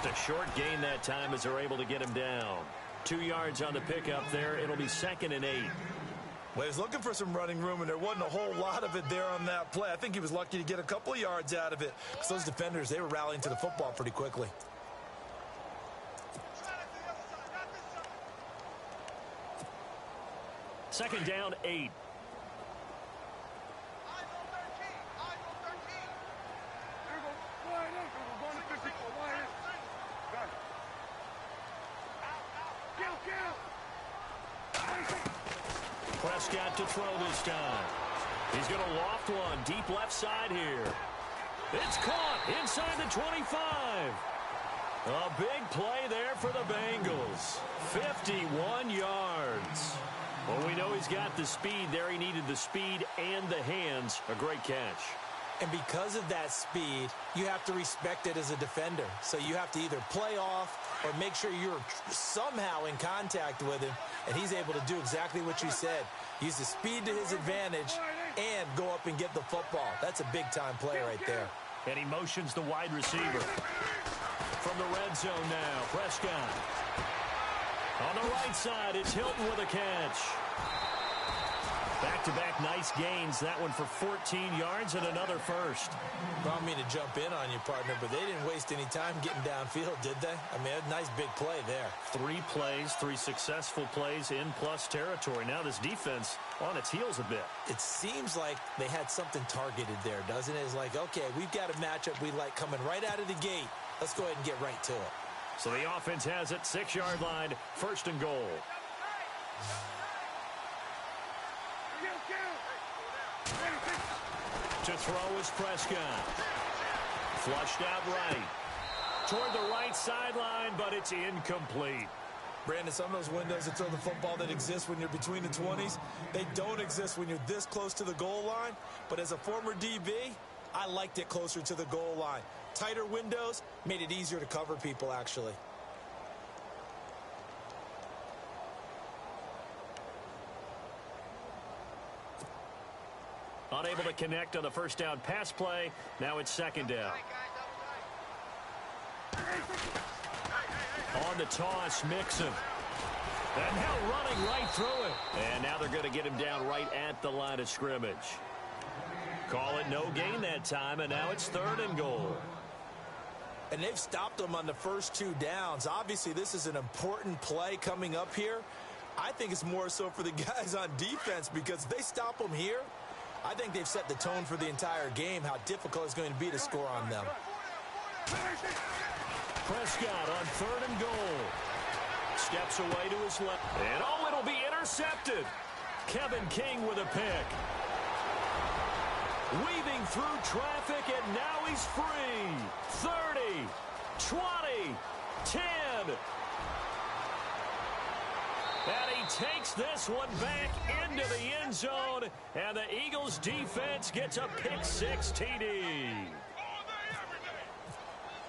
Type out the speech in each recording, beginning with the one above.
a short gain that time as they're able to get him down. 2 yards on the pickup there. It'll be 2nd and 8. Well, he was looking for some running room, and there wasn't a whole lot of it there on that play. I think he was lucky to get a couple of yards out of it because those defenders, they were rallying to the football pretty quickly. Second down, 8. Prescott to throw this time. He's going to loft one deep left side here. It's caught inside the 25. A big play there for the Bengals. 51 yards. Well, we know he's got the speed there. He needed the speed and the hands. A great catch. And because of that speed, you have to respect it as a defender. So you have to either play off or make sure you're somehow in contact with him. And he's able to do exactly what you said. Use the speed to his advantage and go up and get the football. That's a big-time play right there. And he motions the wide receiver. From the red zone now, Prescott. On the right side, it's Hilton with a catch. Back-to-back nice gains. That one for 14 yards and another first. I don't mean to jump in on you, partner, but they didn't waste any time getting downfield, did they? I mean, a nice big play there. 3 plays, 3 successful plays in plus territory. Now this defense on its heels a bit. It seems like they had something targeted there, doesn't it? It's like, okay, we've got a matchup we like coming right out of the gate. Let's go ahead and get right to it. So the offense has it, 6-yard line, 1st and goal. To throw is Prescott. Flushed out right. Toward the right sideline, but it's incomplete. Brandon, some of those windows to throw the football that exist when you're between the 20s, they don't exist when you're this close to the goal line. But as a former DB, I liked it closer to the goal line. Tighter windows made it easier to cover people, actually. Unable to connect on the first down pass play. Now it's 2nd down. On the toss, Mixon. And now running right through it. And now they're going to get him down right at the line of scrimmage. Call it no gain that time, and now it's 3rd and goal. And they've stopped them on the first 2 downs. Obviously, this is an important play coming up here. I think it's more so for the guys on defense because if they stop them here, I think they've set the tone for the entire game, how difficult it's going to be to score on them. Prescott on 3rd and goal. Steps away to his left. And oh, it'll be intercepted. Kevin King with a pick. Weaving through traffic, and now he's free. 30, 20, 10. And he takes this one back into the end zone, and the Eagles defense gets a pick-6 TD.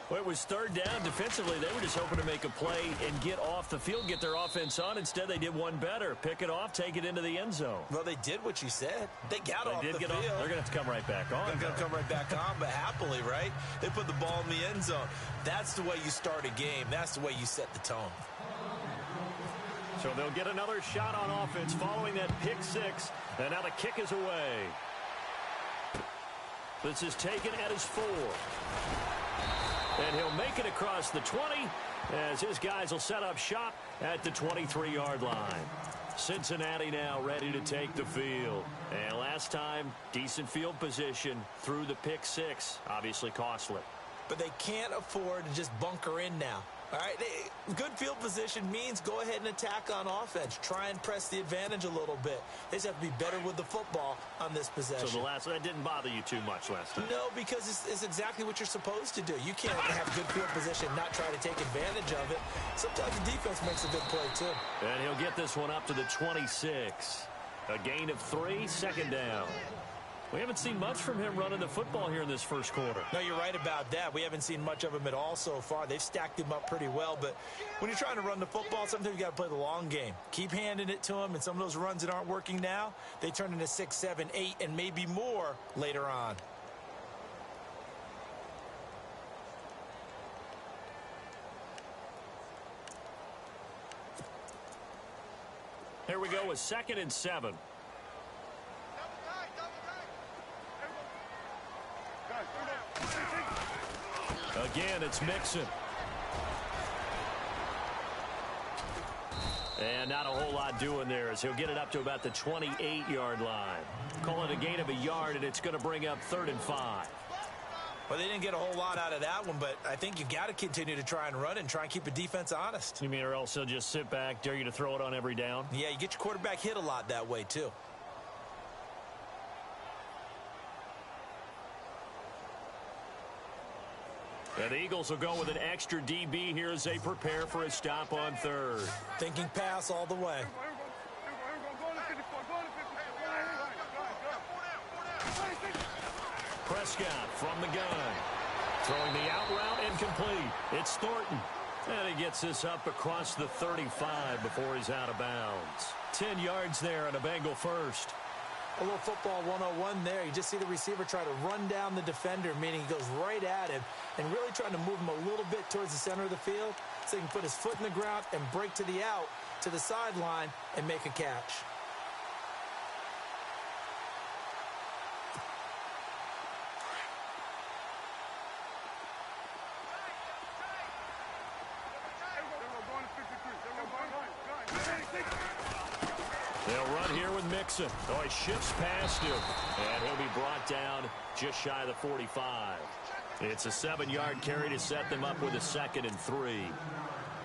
Well, it was 3rd down. Defensively, they were just hoping to make a play and get off the field, get their offense on. Instead, they did one better. Pick it off, take it into the end zone. Well, they did what you said. They got off the field. They're going to have to come right back on. They're going to come right back on, but happily, right? They put the ball in the end zone. That's the way you start a game. That's the way you set the tone. So they'll get another shot on offense following that pick-6. And now the kick is away. This is taken at his 4. And he'll make it across the 20 as his guys will set up shop at the 23-yard line. Cincinnati now ready to take the field. And last time, decent field position through the pick-6. Obviously costly. But they can't afford to just bunker in now. All right, good field position means go ahead and attack on offense. Try and press the advantage a little bit. They just have to be better with the football on this possession. So that didn't bother you too much last time? No, because it's exactly what you're supposed to do. You can't have good field position and not try to take advantage of it. Sometimes the defense makes a good play, too. And he'll get this one up to the 26. A gain of 3, 2nd down. We haven't seen much from him running the football here in this first quarter. No, you're right about that. We haven't seen much of him at all so far. They've stacked him up pretty well, but when you're trying to run the football, sometimes you got to play the long game. Keep handing it to him, and some of those runs that aren't working now, they turn into 6, 7, 8, and maybe more later on. Here we go with 2nd and 7. Again, it's Mixon. And not a whole lot doing there as he'll get it up to about the 28-yard line. Call it a gain of a yard, and it's going to bring up 3rd and 5. Well, they didn't get a whole lot out of that one, but I think you got to continue to try and run it and try and keep the defense honest. You mean or else he'll just sit back, dare you to throw it on every down? Yeah, you get your quarterback hit a lot that way, too. And the Eagles will go with an extra DB here as they prepare for a stop on 3rd. Thinking pass all the way. Prescott from the gun. Throwing the out route incomplete. It's Thornton. And he gets this up across the 35 before he's out of bounds. 10 yards there on a Bengal first. A little football 101 there. You just see the receiver try to run down the defender, meaning he goes right at him and really trying to move him a little bit towards the center of the field so he can put his foot in the ground and break to the out, to the sideline, and make a catch. They'll run here with Mixon. Oh, he shifts past him. And he'll be brought down just shy of the 45. It's a 7-yard carry to set them up with a 2nd and 3.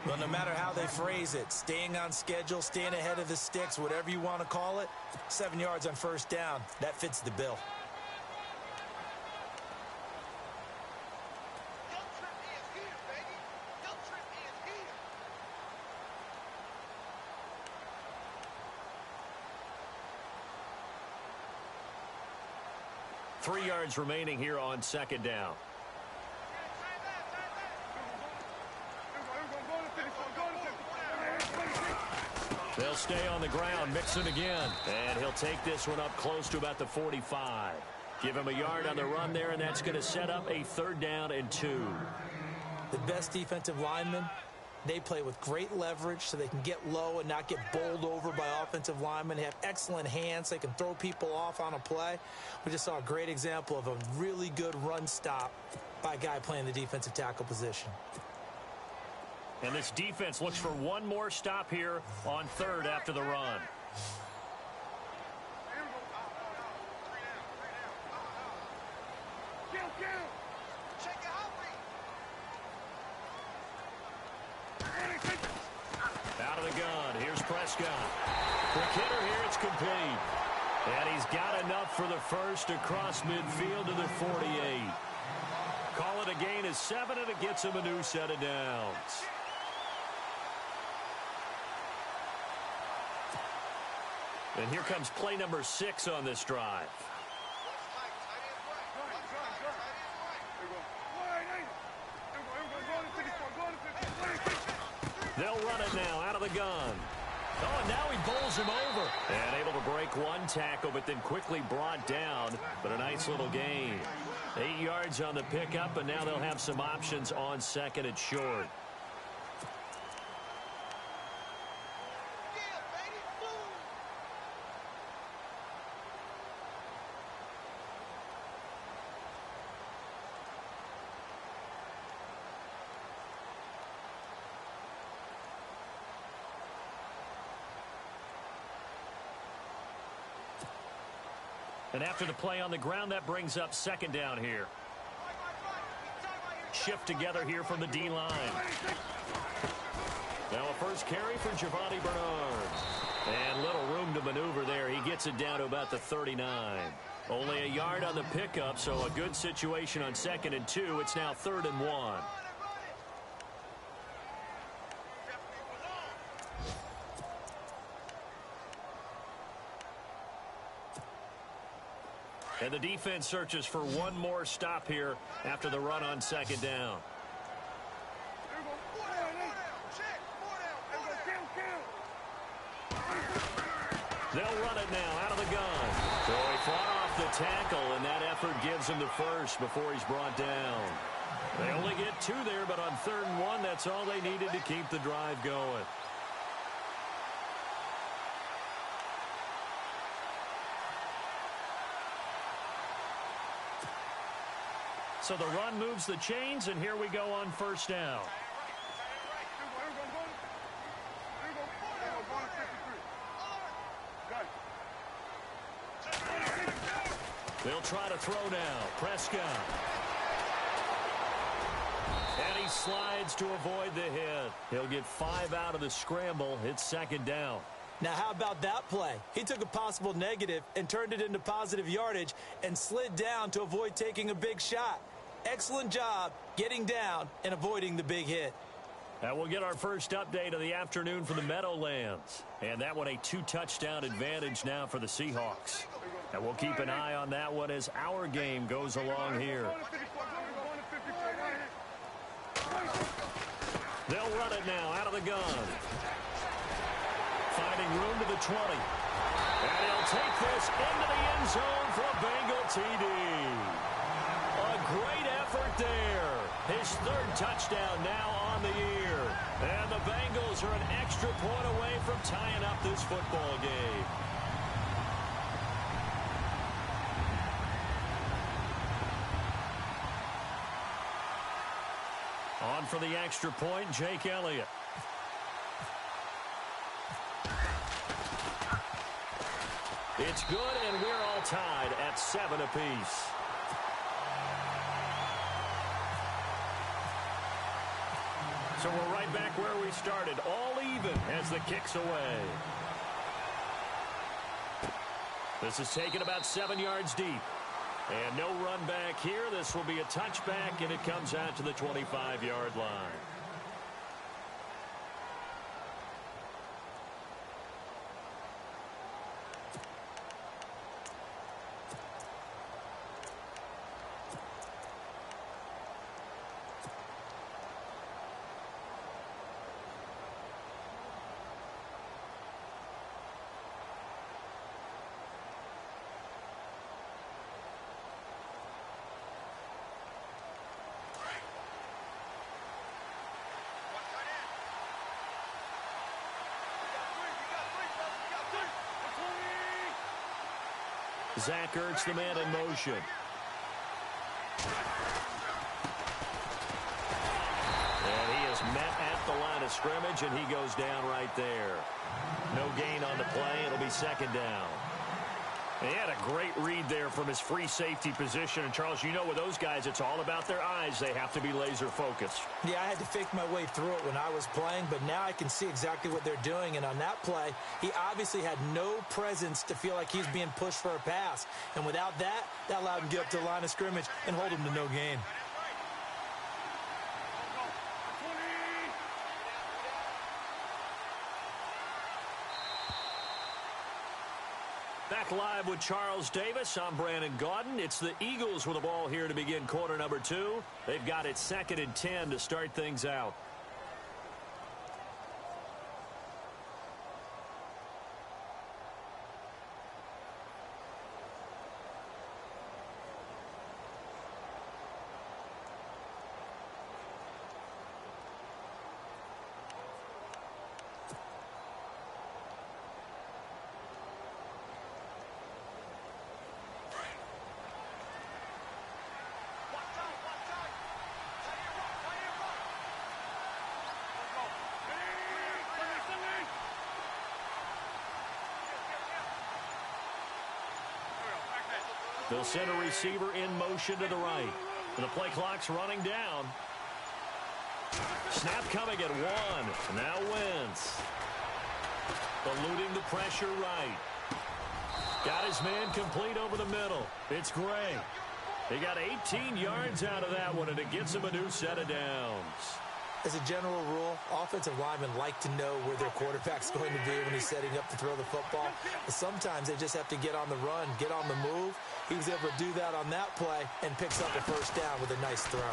Well, no matter how they phrase it, staying on schedule, staying ahead of the sticks, whatever you want to call it, 7 yards on 1st down, that fits the bill. Three yards remaining here on 2nd down. They'll stay on the ground. Mixon again. And he'll take this one up close to about the 45. Give him a yard on the run there, and that's going to set up a 3rd down and 2. The best defensive linemen, they play with great leverage so they can get low and not get bowled over by offensive linemen. They have excellent hands. They can throw people off on a play. We just saw a great example of a really good run stop by a guy playing the defensive tackle position. And this defense looks for one more stop here on 3rd after the run. Out of the gun. Here's Prescott. Quick hitter here. It's complete. And he's got enough for the first across midfield to the 48. Call it a gain of 7, and it gets him a new set of downs. And here comes play number 6 on this drive. They'll run it now out of the gun. Oh, and now he bowls him over. And able to break one tackle, but then quickly brought down. But a nice little gain. 8 yards on the pickup, and now they'll have some options on 2nd and short. And after the play on the ground, that brings up 2nd down here. Shift together here from the D-line. Now a first carry for Giovanni Bernard. And little room to maneuver there. He gets it down to about the 39. Only a yard on the pickup, so a good situation on 2nd and 2. It's now 3rd and 1. And the defense searches for one more stop here after the run on 2nd down. They'll run it now out of the gun. So he fought off the tackle, and that effort gives him the first before he's brought down. They only get 2 there, but on 3rd and 1, that's all they needed to keep the drive going. So the run moves the chains, and here we go on first down. They'll try to throw now. Prescott. And he slides to avoid the hit. He'll get 5 out of the scramble. It's second down. Now, how about that play? He took a possible negative and turned it into positive yardage and slid down to avoid taking a big shot. Excellent job getting down and avoiding the big hit. And we'll get our first update of the afternoon for the Meadowlands. And that one a 2-touchdown advantage now for the Seahawks. And we'll keep an eye on that one as our game goes along here. They'll run it now out of the gun. Finding room to the 20. And he'll take this into the end zone for a Bengal TD. A great effort there. His third touchdown now on the year. And the Bengals are an extra point away from tying up this football game. On for the extra point, Jake Elliott. It's good, and we're all tied at 7 apiece. So we're right back where we started, all even as the kick's away. This is taken about 7 yards deep. And no run back here. This will be a touchback, and it comes out to the 25-yard line. Zach Ertz, the man in motion. And he is met at the line of scrimmage, and he goes down right there. No gain on the play. It'll be second down. And he had a great read there from his free safety position. And, Charles, you know with those guys, it's all about their eyes. They have to be laser focused. Yeah, I had to fake my way through it when I was playing, but now I can see exactly what they're doing. And on that play, he obviously had no presence to feel like he's being pushed for a pass. And without that, that allowed him to get up to the line of scrimmage and hold him to no gain. Back live with Charles Davis. I'm Brandon Gaudin. It's the Eagles with the ball here to begin quarter number 2. They've got it 2nd and 10 to start things out. They'll send a receiver in motion to the right. And the play clock's running down. Snap coming at 1. Now Wentz. Eluding the pressure right. Got his man complete over the middle. It's Gray. They got 18 yards out of that one, and it gets him a new set of downs. As a general rule, offensive linemen like to know where their quarterback's going to be when he's setting up to throw the football. But sometimes they just have to get on the run, get on the move. He was able to do that on that play and picks up a first down with a nice throw.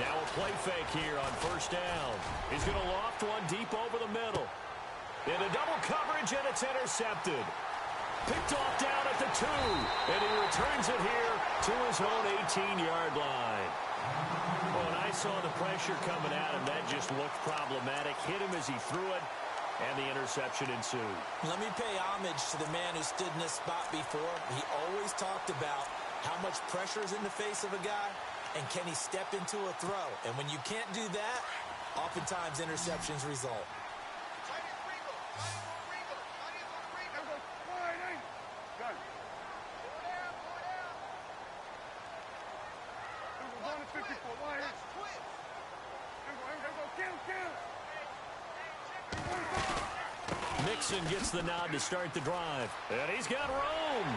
Now a play fake here on first down. He's going to loft one deep over the middle. Into double coverage, and it's intercepted. Picked off down at the 2, and he returns it here to his own 18-yard line. Well, when I saw the pressure coming at him, that just looked problematic. Hit him as he threw it, and the interception ensued. Let me pay homage to the man who stood in this spot before. He always talked about How much pressure is in the face of a guy, and can he step into a throw? And when you can't do that, oftentimes interceptions result. Mixon gets the nod to start the drive. And he's got room.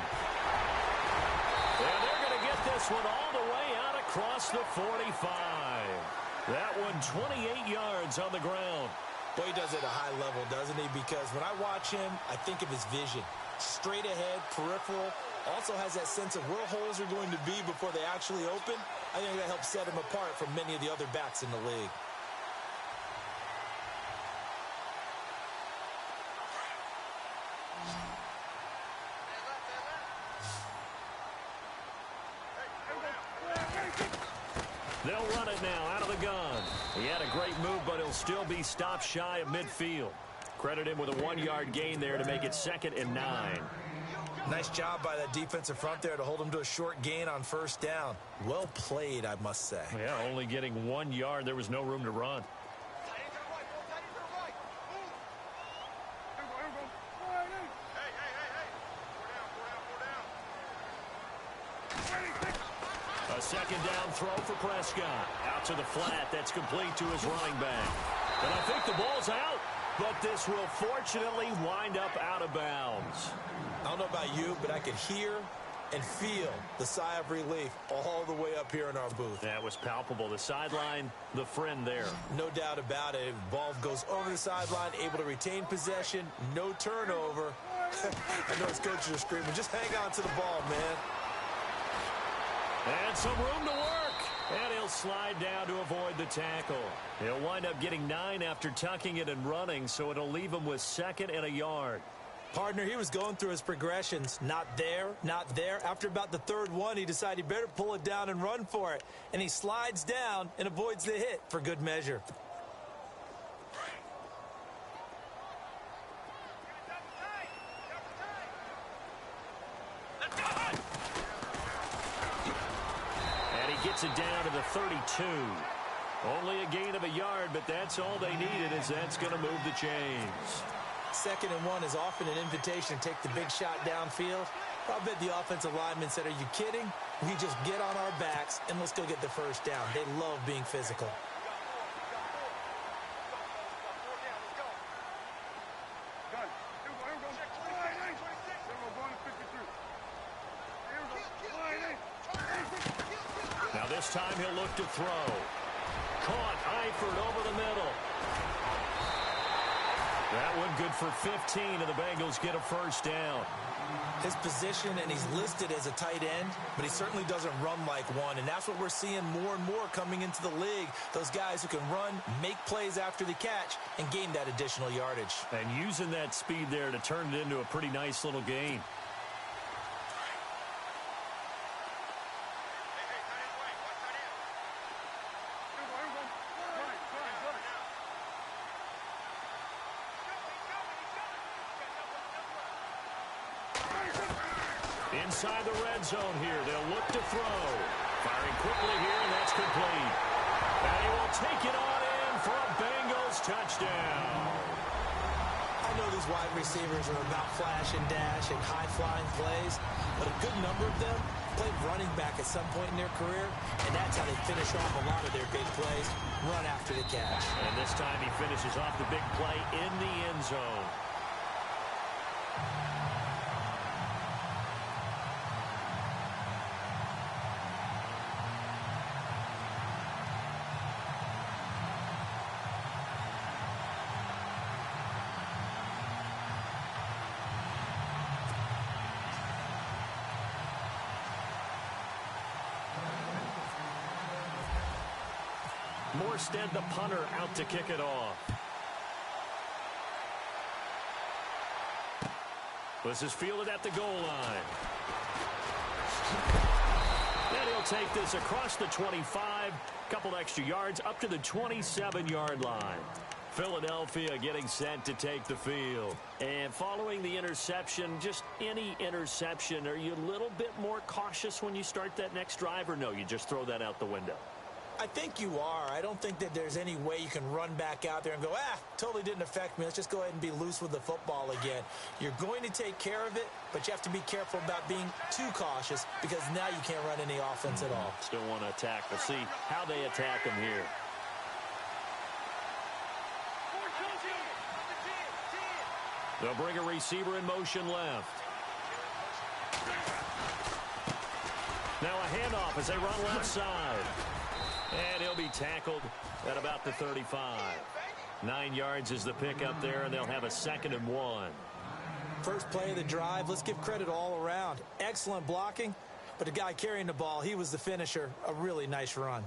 And they're going to get this one all the way out across the 45. That one 28 yards on the ground. Boy, he does it at a high level, doesn't he? Because when I watch him, I think of his vision. Straight ahead, peripheral. Also has that sense of where holes are going to be before they actually open. I think that helps set him apart from many of the other backs in the league. They'll run it now out of the gun. He had a great move, but he'll still be stopped shy of midfield. Credit him with a 1-yard gain there to make it 2nd and 9. Nice job by that defensive front there to hold him to a short gain on first down. Well played, I must say. Yeah, only getting 1 yard. There was no room to run. A 2nd down throw for Prescott. Out to the flat. That's complete to his running back. And I think the ball's out, but this will fortunately wind up out of bounds. I don't know about you, but I could hear and feel the sigh of relief all the way up here in our booth. That was palpable. The sideline, the friend there. No doubt about it. Ball goes over the sideline, able to retain possession, no turnover. I know his coaches are screaming, just hang on to the ball, man. And some room to work. And he'll slide down to avoid the tackle. He'll wind up getting 9 after tucking it and running, so it'll leave him with 2nd and a yard. Partner, he was going through his progressions. Not there, not there. After about the 3rd one, he decided he better pull it down and run for it. And he slides down and avoids the hit for good measure. And he gets it down to the 32. Only a gain of a yard, but that's all they needed, as that's going to move the chains. 2nd and 1 is often an invitation to take the big shot downfield. I'll bet the offensive lineman said, are you kidding? We just get on our backs and let's go get the first down. They love being physical. Now this time he'll look to throw. Caught Eifert over the middle. That one good for 15, and the Bengals get a first down. His position, and he's listed as a tight end, but he certainly doesn't run like one, and that's what we're seeing more and more coming into the league. Those guys who can run, make plays after the catch, and gain that additional yardage. And using that speed there to turn it into a pretty nice little gain. Inside the red zone here. They'll look to throw. Firing quickly here, and that's complete. And he will take it on in for a Bengals touchdown. I know these wide receivers are about flash and dash and high-flying plays, but a good number of them played running back at some point in their career, and that's how they finish off a lot of their big plays, run after the catch. And this time he finishes off the big play in the end zone. Morstead, the punter, out to kick it off. This is fielded at the goal line. Then he'll take this across the 25. Couple extra yards up to the 27-yard line. Philadelphia getting set to take the field. And following the interception, just any interception, are you a little bit more cautious when you start that next drive, or no, you just throw that out the window? I think you are. I don't think that there's any way you can run back out there and go, totally didn't affect me. Let's just go ahead and be loose with the football again. You're going to take care of it, but you have to be careful about being too cautious because now you can't run any offense at all. Still want to attack. We'll see how they attack him here. They'll bring a receiver in motion left. Now a handoff as they run left side. And he'll be tackled at about the 35. 9 yards is the pickup there, and they'll have a 2nd and 1. First play of the drive, let's give credit all around. Excellent blocking, but the guy carrying the ball, he was the finisher. A really nice run.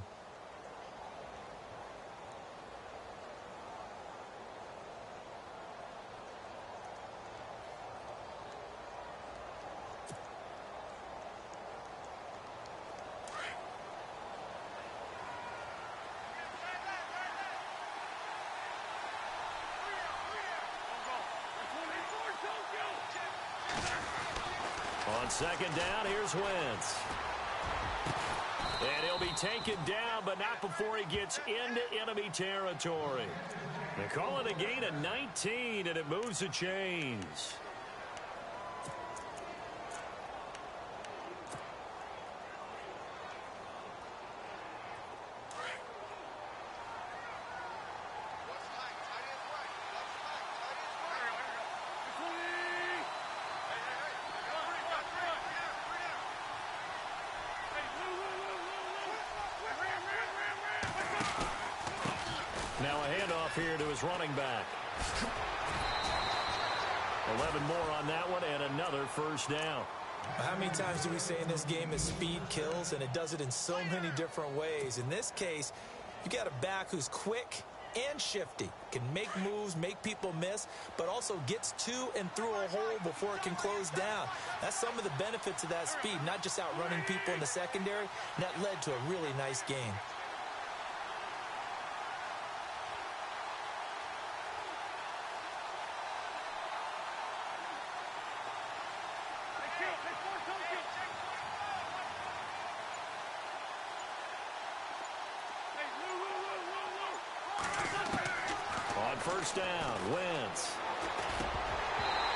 On 2nd down, here's Wentz. And he'll be taken down, but not before he gets into enemy territory. They call it a gain of 19, and it moves the chains. Now a handoff here to his running back. 11 more on that one and another first down. How many times do we say in this game that speed kills, and it does it in so many different ways? In this case, you got a back who's quick and shifty, can make moves, make people miss, but also gets to and through a hole before it can close down. That's some of the benefits of that speed, not just outrunning people in the secondary, and that led to a really nice game. First down, Wentz.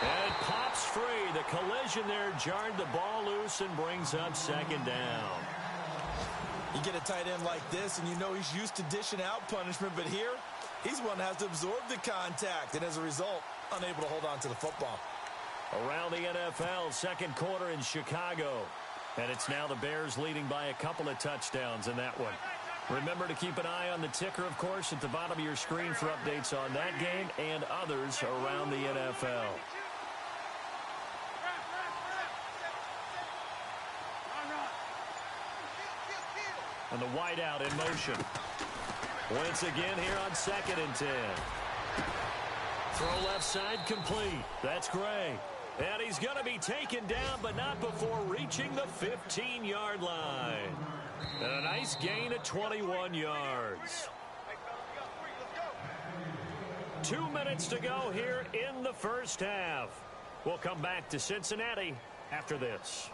And it pops free. The collision there jarred the ball loose and brings up 2nd down. You get a tight end like this, and you know he's used to dishing out punishment, but here, he's one that has to absorb the contact, and as a result, unable to hold on to the football. Around the NFL, 2nd quarter in Chicago. And it's now the Bears leading by a couple of touchdowns in that one. Remember to keep an eye on the ticker, of course, at the bottom of your screen for updates on that game and others around the NFL. And the wideout in motion. Wentz again here on 2nd and 10. Throw left side complete. That's Gray. And he's going to be taken down, but not before reaching the 15-yard line. And a nice gain of 21 yards. 2 minutes to go here in the first half. We'll come back to Cincinnati after this.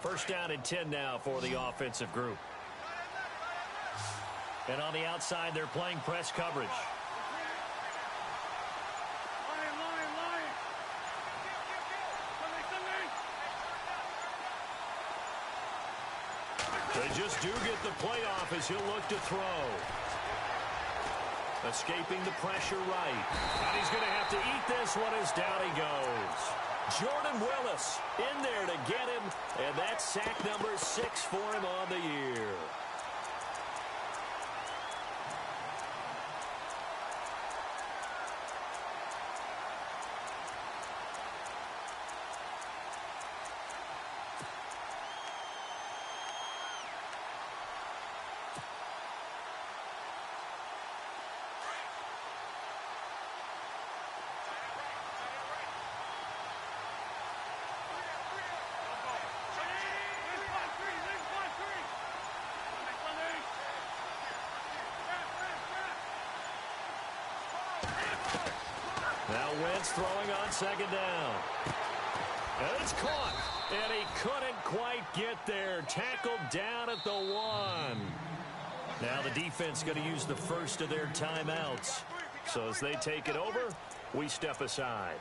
First down and 10 now for the offensive group. And on the outside, they're playing press coverage. They just do get the playoff as he'll look to throw. Escaping the pressure right. And he's going to have to eat this one as down he goes. Jordan Willis in there to get him, and that's sack number 6 for him on the year. Now Wentz throwing on second down. And it's caught. And he couldn't quite get there. Tackled down at the 1. Now the defense going to use the first of their timeouts. So as they take it over, we step aside.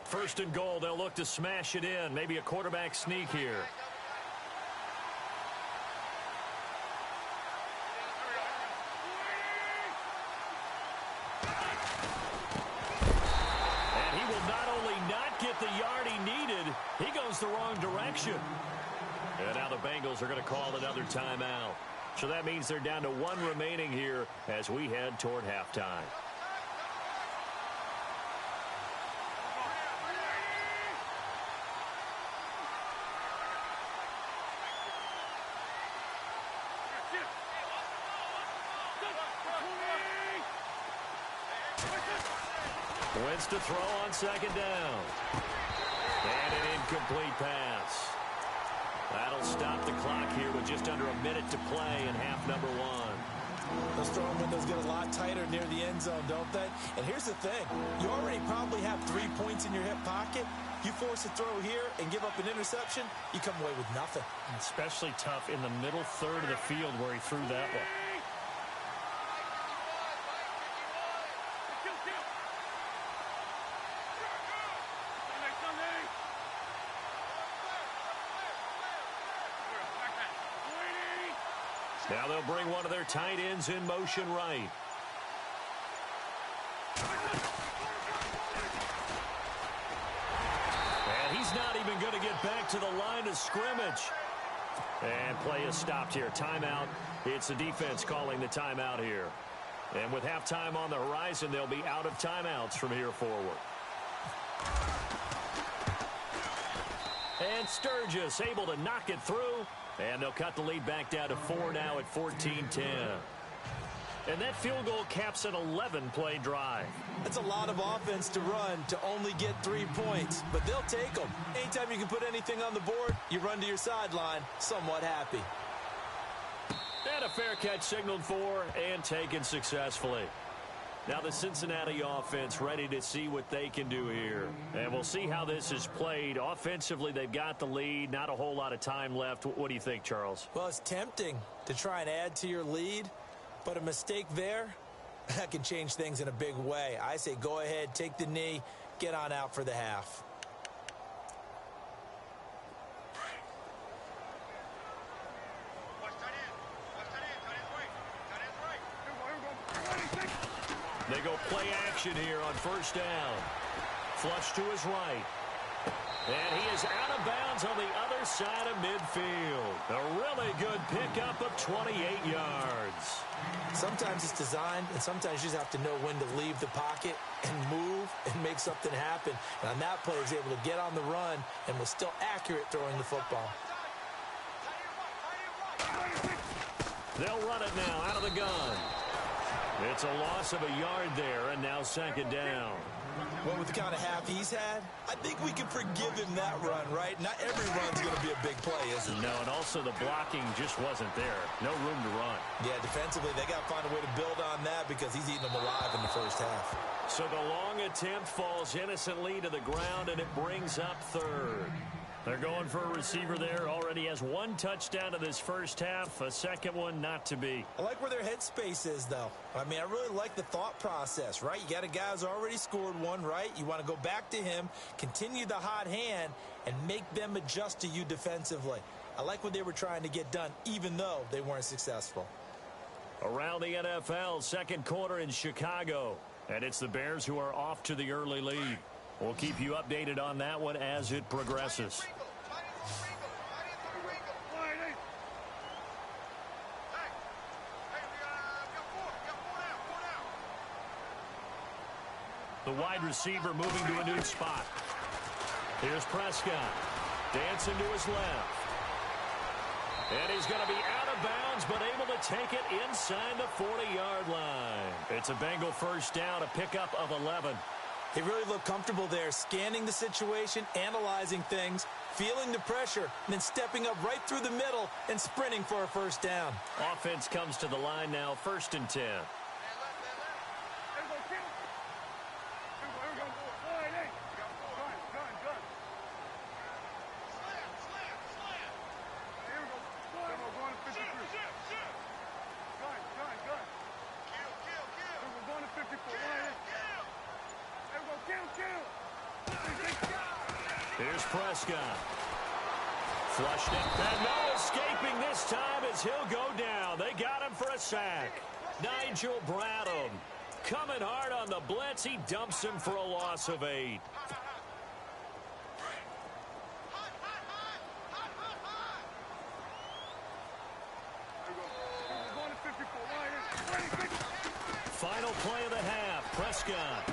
First and goal, they'll look to smash it in. Maybe a quarterback sneak here. And he will not only not get the yard he needed, he goes the wrong direction. And now the Bengals are going to call another timeout. So that means they're down to 1 remaining here as we head toward halftime. Wentz to throw on second down. And an incomplete pass. That'll stop the clock here with just under a minute to play in half number 1. Those throwing windows get a lot tighter near the end zone, don't they? And here's the thing. You already probably have 3 points in your hip pocket. You force a throw here and give up an interception, you come away with nothing. Especially tough in the middle third of the field where he threw that one. Now they'll bring one of their tight ends in motion right. And he's not even going to get back to the line of scrimmage. And play is stopped here. Timeout. It's the defense calling the timeout here. And with halftime on the horizon, they'll be out of timeouts from here forward. And Sturgis able to knock it through. And they'll cut the lead back down to 4 now at 14-10. And that field goal caps an 11-play drive. That's a lot of offense to run to only get 3 points, but they'll take them. Anytime you can put anything on the board, you run to your sideline somewhat happy. And a fair catch signaled for and taken successfully. Now the Cincinnati offense ready to see what they can do here. And we'll see how this is played. Offensively, they've got the lead. Not a whole lot of time left. What do you think, Charles? Well, it's tempting to try and add to your lead, but a mistake there, that can change things in a big way. I say go ahead, take the knee, get on out for the half. They go play action here on first down. Flush to his right. And he is out of bounds on the other side of midfield. A really good pickup of 28 yards. Sometimes it's designed, and sometimes you just have to know when to leave the pocket and move and make something happen. And on that play, he's able to get on the run and was still accurate throwing the football. They'll run it now out of the gun. It's a loss of a yard there, and now second down. Well, with the kind of half he's had, I think we can forgive him that run, right? Not every run's going to be a big play, is it? No, and also the blocking just wasn't there. No room to run. Yeah, defensively, they got to find a way to build on that because he's eating them alive in the first half. So the long attempt falls innocently to the ground, and it brings up third. They're going for a receiver there. Already has 1 touchdown to this first half. A second one not to be. I like where their headspace is, though. I mean, I really like the thought process, right? You got a guy who's already scored one, right? You want to go back to him, continue the hot hand, and make them adjust to you defensively. I like what they were trying to get done, even though they weren't successful. Around the NFL, second quarter in Chicago. And it's the Bears who are off to the early lead. We'll keep you updated on that one as it progresses. The wide receiver moving to a new spot. Here's Prescott. Dancing to his left. And he's going to be out of bounds, but able to take it inside the 40-yard line. It's a Bengal first down, a pickup of 11. He really looked comfortable there, scanning the situation, analyzing things, feeling the pressure, and then stepping up right through the middle and sprinting for a first down. Offense comes to the line now, 1st and 10. Here's Prescott. Flushed it. And no escaping this time as he'll go down. They got him for a sack. Nigel Bradham coming hard on the blitz. He dumps him for a loss of 8. Final play of the half. Prescott.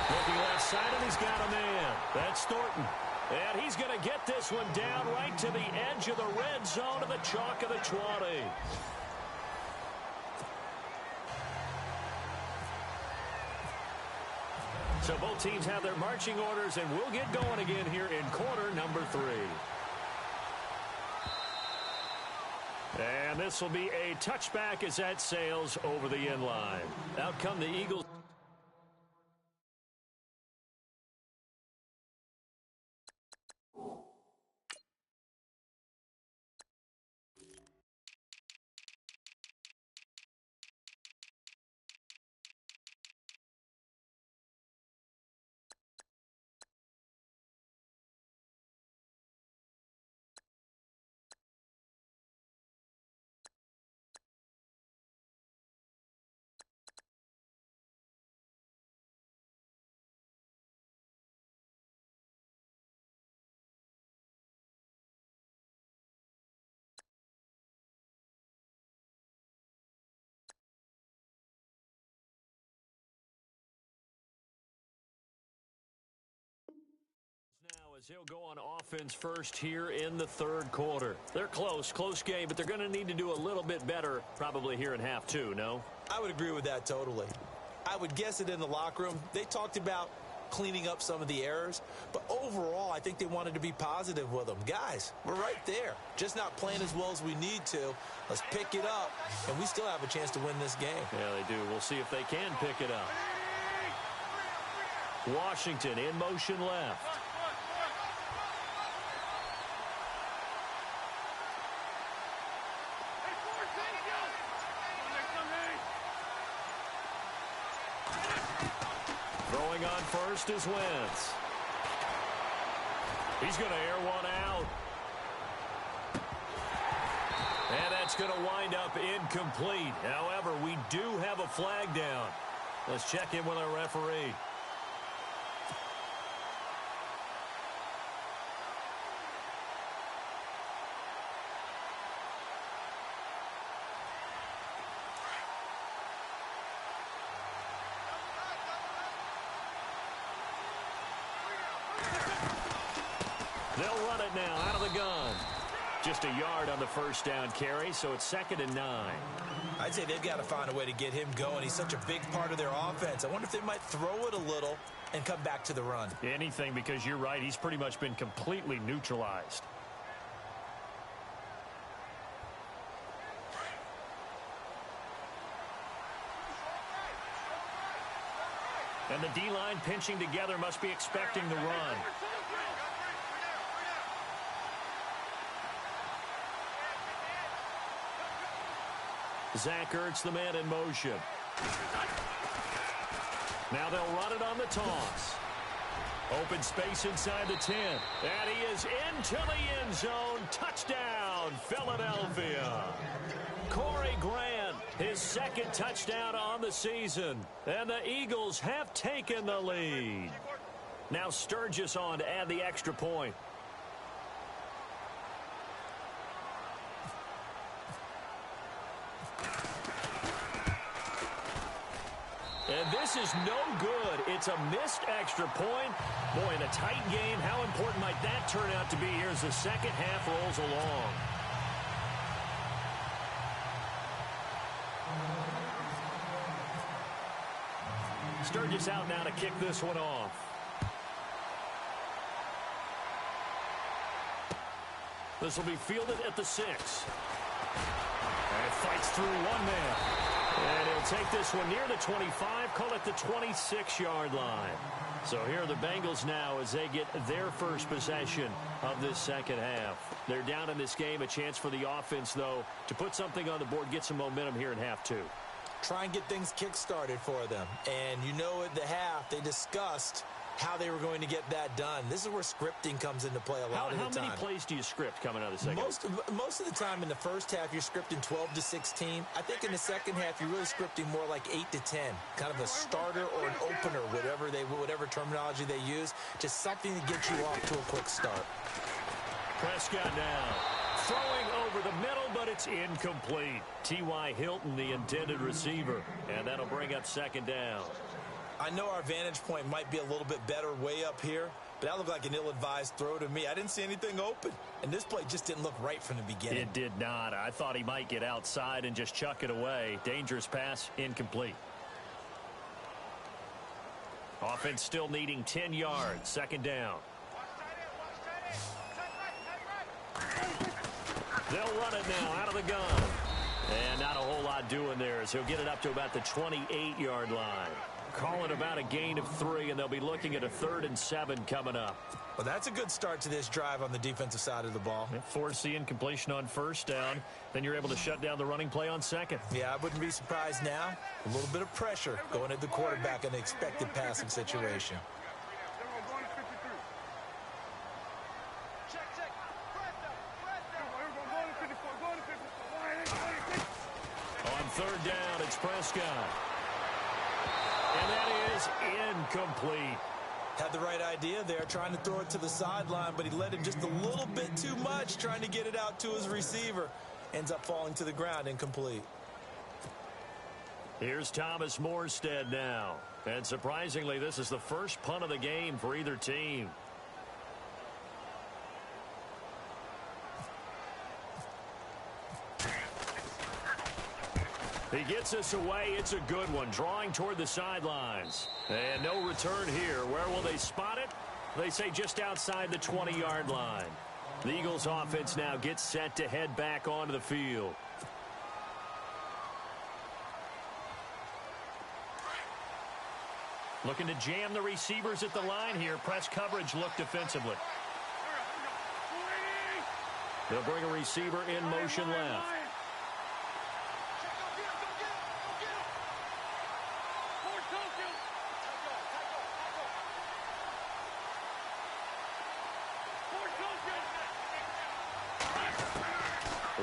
Looking left side, and he's got a man. That's Thornton. And he's going to get this one down right to the edge of the red zone of the chalk of the 20. So both teams have their marching orders, and we'll get going again here in quarter number 3. And this will be a touchback as that sails over the end line. Out come the Eagles. Now as he'll go on offense first here in the 3rd quarter. They're close game, but they're going to need to do a little bit better probably here in half 2, no? I would agree with that totally. I would guess it in the locker room. They talked about cleaning up some of the errors, but overall I think they wanted to be positive with them. Guys, we're right there. Just not playing as well as we need to. Let's pick it up, and we still have a chance to win this game. Yeah, they do. We'll see if they can pick it up. Washington in motion left. Throwing on first is Wentz. He's going to air one out. And that's going to wind up incomplete. However, we do have a flag down. Let's check in with our referee. They'll run it now out of the gun. Just a yard on the first down carry, so it's 2nd and 9. I'd say they've got to find a way to get him going. He's such a big part of their offense. I wonder if they might throw it a little and come back to the run. Anything, because you're right. He's pretty much been completely neutralized. And the D-line pinching together must be expecting the run. Zach Ertz, the man in motion. Now they'll run it on the toss. Open space inside the 10. And he is into the end zone. Touchdown, Philadelphia. Corey Grant, his 2nd touchdown on the season. And the Eagles have taken the lead. Now Sturgis on to add the extra point. And this is no good. It's a missed extra point. Boy, in a tight game, how important might that turn out to be here as the second half rolls along? Sturgis out now to kick this one off. This will be fielded at the 6. And fights through one man. And he'll take this one near the 25, call it the 26-yard line. So here are the Bengals now as they get their first possession of this second half. They're down in this game. A chance for the offense, though, to put something on the board, get some momentum here in half two. Try and get things kick-started for them. And you know at the half, they discussed how they were going to get that done. This is where scripting comes into play a lot of the time. How many plays do you script coming out of the second? Most of the time in the first half, you're scripting 12 to 16. I think in the second half, you're really scripting more like 8 to 10. Kind of a starter or an opener, whatever terminology they use. Just something to get you off to a quick start. Prescott now. Throwing over the middle, but it's incomplete. T.Y. Hilton, the intended receiver. And that'll bring up second down. I know our vantage point might be a little bit better way up here, but that looked like an ill-advised throw to me. I didn't see anything open, and this play just didn't look right from the beginning. It did not. I thought he might get outside and just chuck it away. Dangerous pass, incomplete. Offense still needing 10 yards. Second down. They'll run it now out of the gun. And not a whole lot doing there as he'll get it up to about the 28-yard line. Call it about a gain of 3, and they'll be looking at a 3rd and 7 coming up. Well, that's a good start to this drive on the defensive side of the ball. Force the incompletion on first down. Then you're able to shut down the running play on second. Yeah, I wouldn't be surprised now. A little bit of pressure going at the quarterback in an expected passing situation. On third down, it's Prescott. And that is incomplete. Had the right idea there, trying to throw it to the sideline, but he led him just a little bit too much, trying to get it out to his receiver. Ends up falling to the ground, incomplete. Here's Thomas Morstead now. And surprisingly, this is the first punt of the game for either team. He gets us away. It's a good one. Drawing toward the sidelines. And no return here. Where will they spot it? They say just outside the 20-yard line. The Eagles offense now gets set to head back onto the field. Looking to jam the receivers at the line here. Press coverage look defensively. They'll bring a receiver in motion left.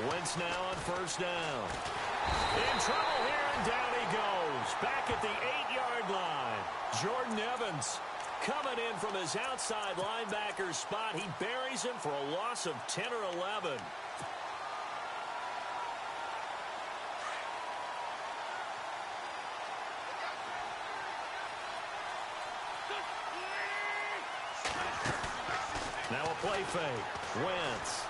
Wentz now on first down. In trouble here, and down he goes. Back at the 8-yard line. Jordan Evans coming in from his outside linebacker spot. He buries him for a loss of 10 or 11. Now a play fake. Wentz.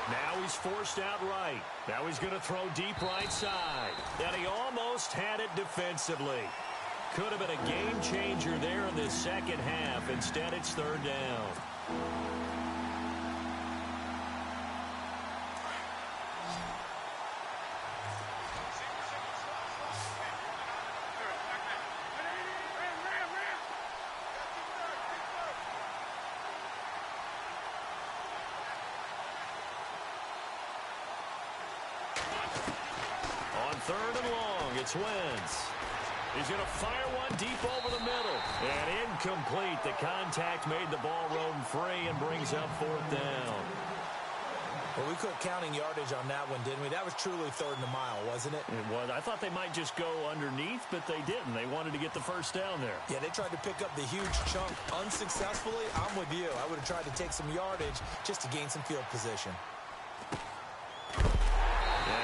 Now he's forced out right. Now he's going to throw deep right side. And he almost had it defensively. Could have been a game changer there in this second half. Instead, it's third down. Third and long, it's Wentz. He's going to fire one deep over the middle. And incomplete. The contact made the ball roam free and brings up fourth down. Well, we quit counting yardage on that one, didn't we? That was truly third and a mile, wasn't it? It was. I thought they might just go underneath, but they didn't. They wanted to get the first down there. Yeah, they tried to pick up the huge chunk unsuccessfully. I'm with you. I would have tried to take some yardage just to gain some field position.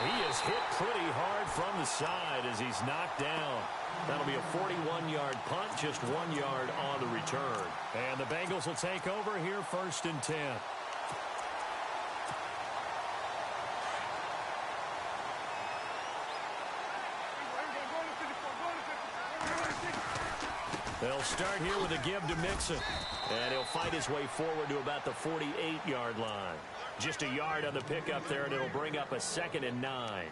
He is hit pretty hard from the side as he's knocked down. That'll be a 41-yard punt, just 1 yard on the return. And the Bengals will take over here, 1st and 10. They'll start here with a give to Mixon. And he'll fight his way forward to about the 48-yard line. Just a yard on the pickup there, and it'll bring up a 2nd and 9.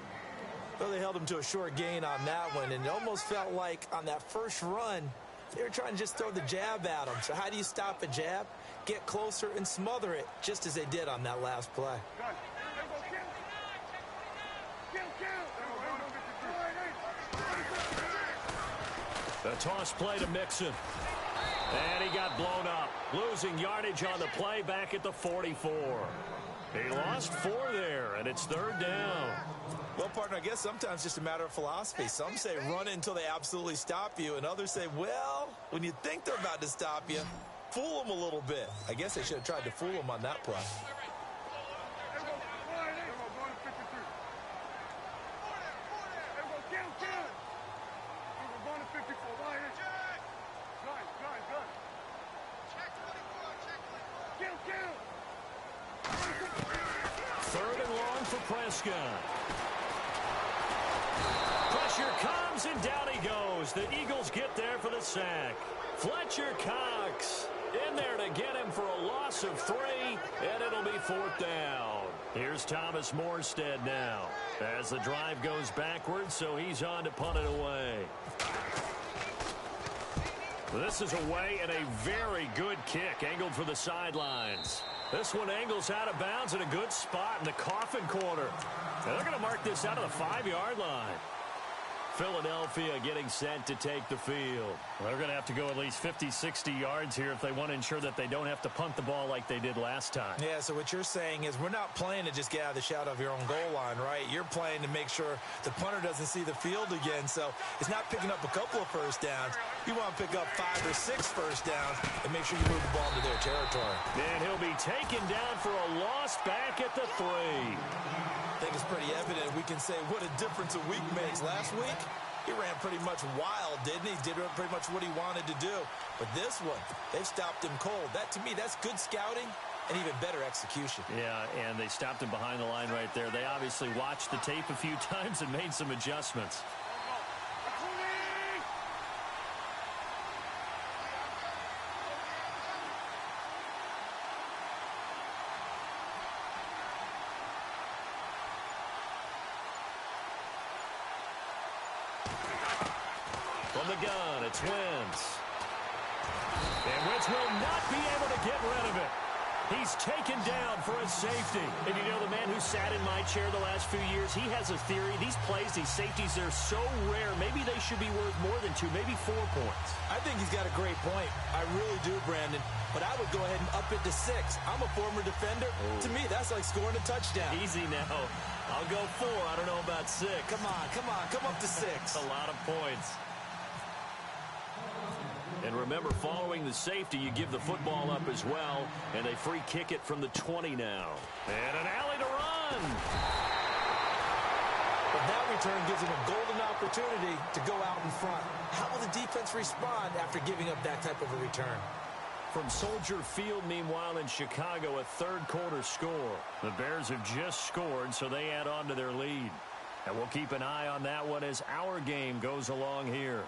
Well, they held him to a short gain on that one, and it almost felt like on that first run, they were trying to just throw the jab at him. So how do you stop a jab? Get closer and smother it, just as they did on that last play. The toss play to Mixon. And he got blown up. Losing yardage on the play back at the 44. He lost 4 there, and it's 3rd down. Well, partner, I guess sometimes it's just a matter of philosophy. Some say run it until they absolutely stop you, and others say, well, when you think they're about to stop you, fool them a little bit. I guess they should have tried to fool them on that play. Prescott. Pressure comes, and down he goes. The Eagles get there for the sack. Fletcher Cox in there to get him for a loss of 3, and it'll be 4th down. Here's Thomas Morstead now as the drive goes backwards, so he's on to punt it away. This is away and a very good kick angled for the sidelines. This one angles out of bounds in a good spot in the coffin corner. And they're going to mark this out of the 5-yard line. Philadelphia getting set to take the field. They're going to have to go at least 50, 60 yards here if they want to ensure that they don't have to punt the ball like they did last time. Yeah, so what you're saying is we're not playing to just get out of the shadow of your own goal line, right? You're playing to make sure the punter doesn't see the field again. So it's not picking up a couple of first downs. You want to pick up 5 or 6 first downs and make sure you move the ball into their territory. And he'll be taken down for a loss back at the 3. I think it's pretty evident. We can say what a difference a week makes. Last week, he ran pretty much wild, didn't he? Did pretty much what he wanted to do. But this one, they've stopped him cold. That, to me, that's good scouting and even better execution. Yeah, and they stopped him behind the line right there. They obviously watched the tape a few times and made some adjustments. From the gun, it's Wentz. And Wentz will not be able to get rid of it. He's taken down for a safety. And you know, the man who sat in my chair the last few years, he has a theory. These plays, these safeties, they're so rare. Maybe they should be worth more than 2, maybe 4 points. I think he's got a great point. I really do, Brandon. But I would go ahead and up it to 6. I'm a former defender. Oh. To me, that's like scoring a touchdown. Easy now. I'll go 4. I don't know about 6. Come on. Come up to 6. A lot of points. And remember, following the safety, you give the football up as well, and they free kick it from the 20 now. And an alley to run. But that return gives him a golden opportunity to go out in front. How will the defense respond after giving up that type of a return? From Soldier Field, meanwhile, in Chicago, a third-quarter score. The Bears have just scored, so they add on to their lead. And we'll keep an eye on that one as our game goes along here.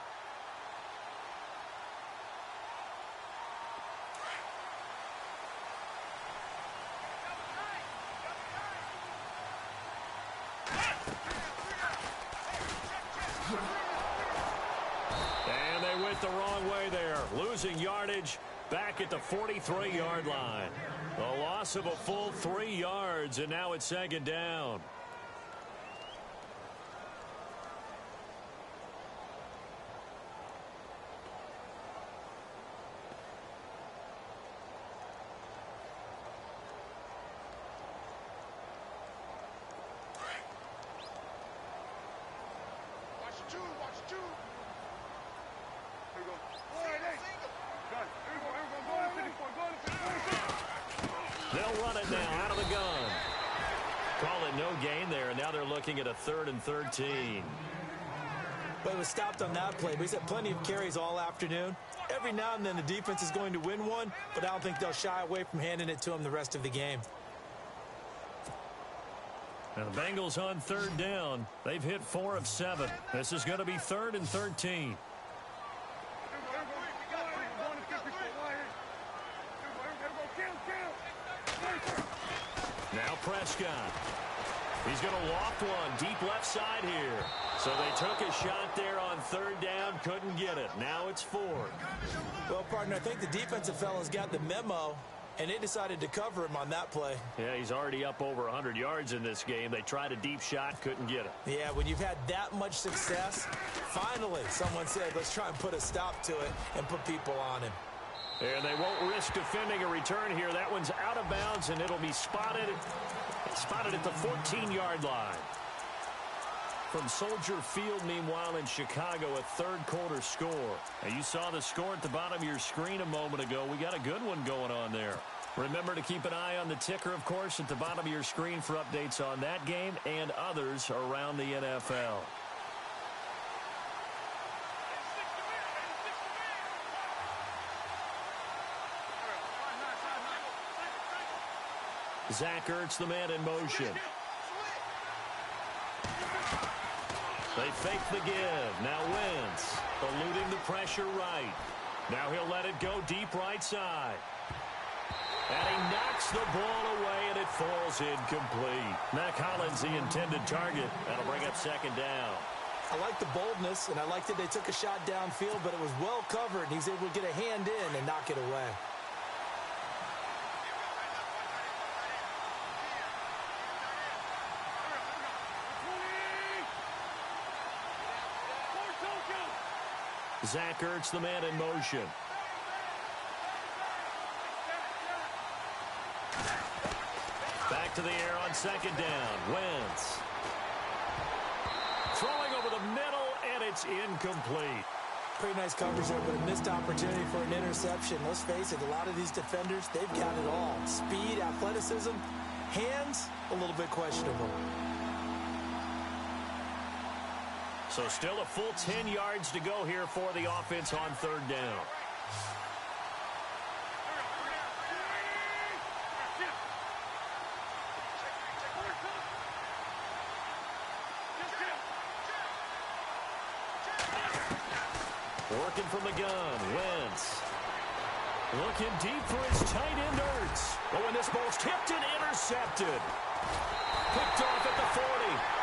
And they went the wrong way there, losing yardage back at the 43-yard line. A loss of a full 3 yards, and now it's 2nd down. They'll run it now out of the gun. Call it no gain there, and now they're looking at a 3rd and 13. But it was stopped on that play. But he's had plenty of carries all afternoon. Every now and then the defense is going to win one, but I don't think they'll shy away from handing it to him the rest of the game. Now the Bengals on 3rd down. They've hit 4 of 7. This is going to be 3rd and 13. Prescott. He's going to loft one deep left side here. So they took a shot there on third down, couldn't get it. Now it's fourth. Well, partner, I think the defensive fellas got the memo, and they decided to cover him on that play. Yeah, he's already up over 100 yards in this game. They tried a deep shot, couldn't get it. Yeah, when you've had that much success, finally someone said, let's try and put a stop to it and put people on him. And they won't risk defending a return here. That one's out of bounds, and it'll be spotted at the 14-yard line. From Soldier Field, meanwhile, in Chicago, a third-quarter score. Now, you saw the score at the bottom of your screen a moment ago. We got a good one going on there. Remember to keep an eye on the ticker, of course, at the bottom of your screen for updates on that game and others around the NFL. Zach Ertz, the man in motion. They fake the give. Now Wentz, eluding the pressure right. Now he'll let it go deep right side. And he knocks the ball away, and it falls incomplete. Mac Hollins, the intended target. That'll bring up second down. I like the boldness, and I like that they took a shot downfield, but it was well covered, and he's able to get a hand in and knock it away. Zach Ertz, the man in motion. Back to the air on second down. Wentz. Throwing over the middle, and it's incomplete. Pretty nice coverage there, but a missed opportunity for an interception. Let's face it, a lot of these defenders, they've got it all. Speed, athleticism, hands, a little bit questionable. So still a full 10 yards to go here for the offense on third down. Working from the gun, Wentz. Looking deep for his tight end, Ertz. Oh, and this ball's tipped and intercepted. Picked off at the 40,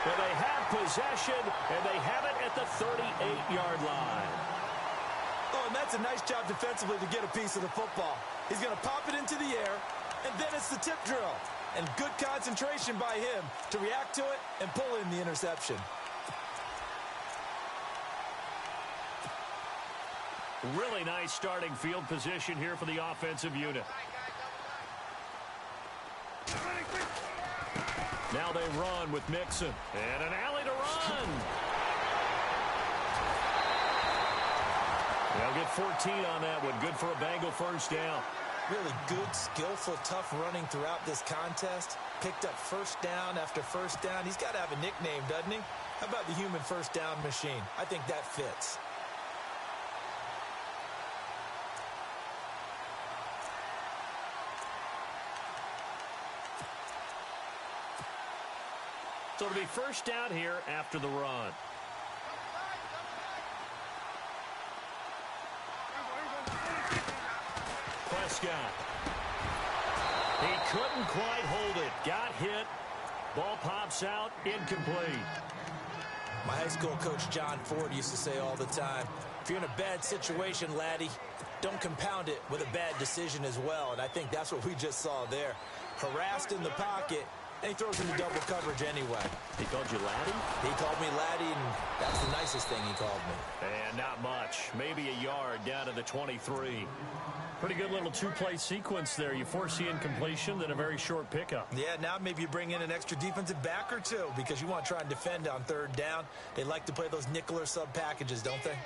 where they have possession, and they have it at the 38-yard line. Oh, and that's a nice job defensively to get a piece of the football. He's going to pop it into the air, and then it's the tip drill. And good concentration by him to react to it and pull in the interception. Really nice starting field position here for the offensive unit. Now they run with Mixon. And an alley to run. They'll get 14 on that one. Good for a Bengal first down. Really good, skillful, tough running throughout this contest. Picked up first down after first down. He's got to have a nickname, doesn't he? How about the human first down machine? I think that fits. So it'll be first down here after the run. Prescott. He couldn't quite hold it. Got hit. Ball pops out. Incomplete. My high school coach, John Ford, used to say all the time, if you're in a bad situation, laddie, don't compound it with a bad decision as well. And I think that's what we just saw there. Harassed in the pocket. And he throws into double coverage anyway. He called you laddie? He called me laddie, and that's the nicest thing he called me. And not much. Maybe a yard down to the 23. Pretty good little two-play sequence there. You force the incompletion, then a very short pickup. Yeah, now maybe you bring in an extra defensive back or two because you want to try and defend on third down. They like to play those nickel or sub packages, don't they?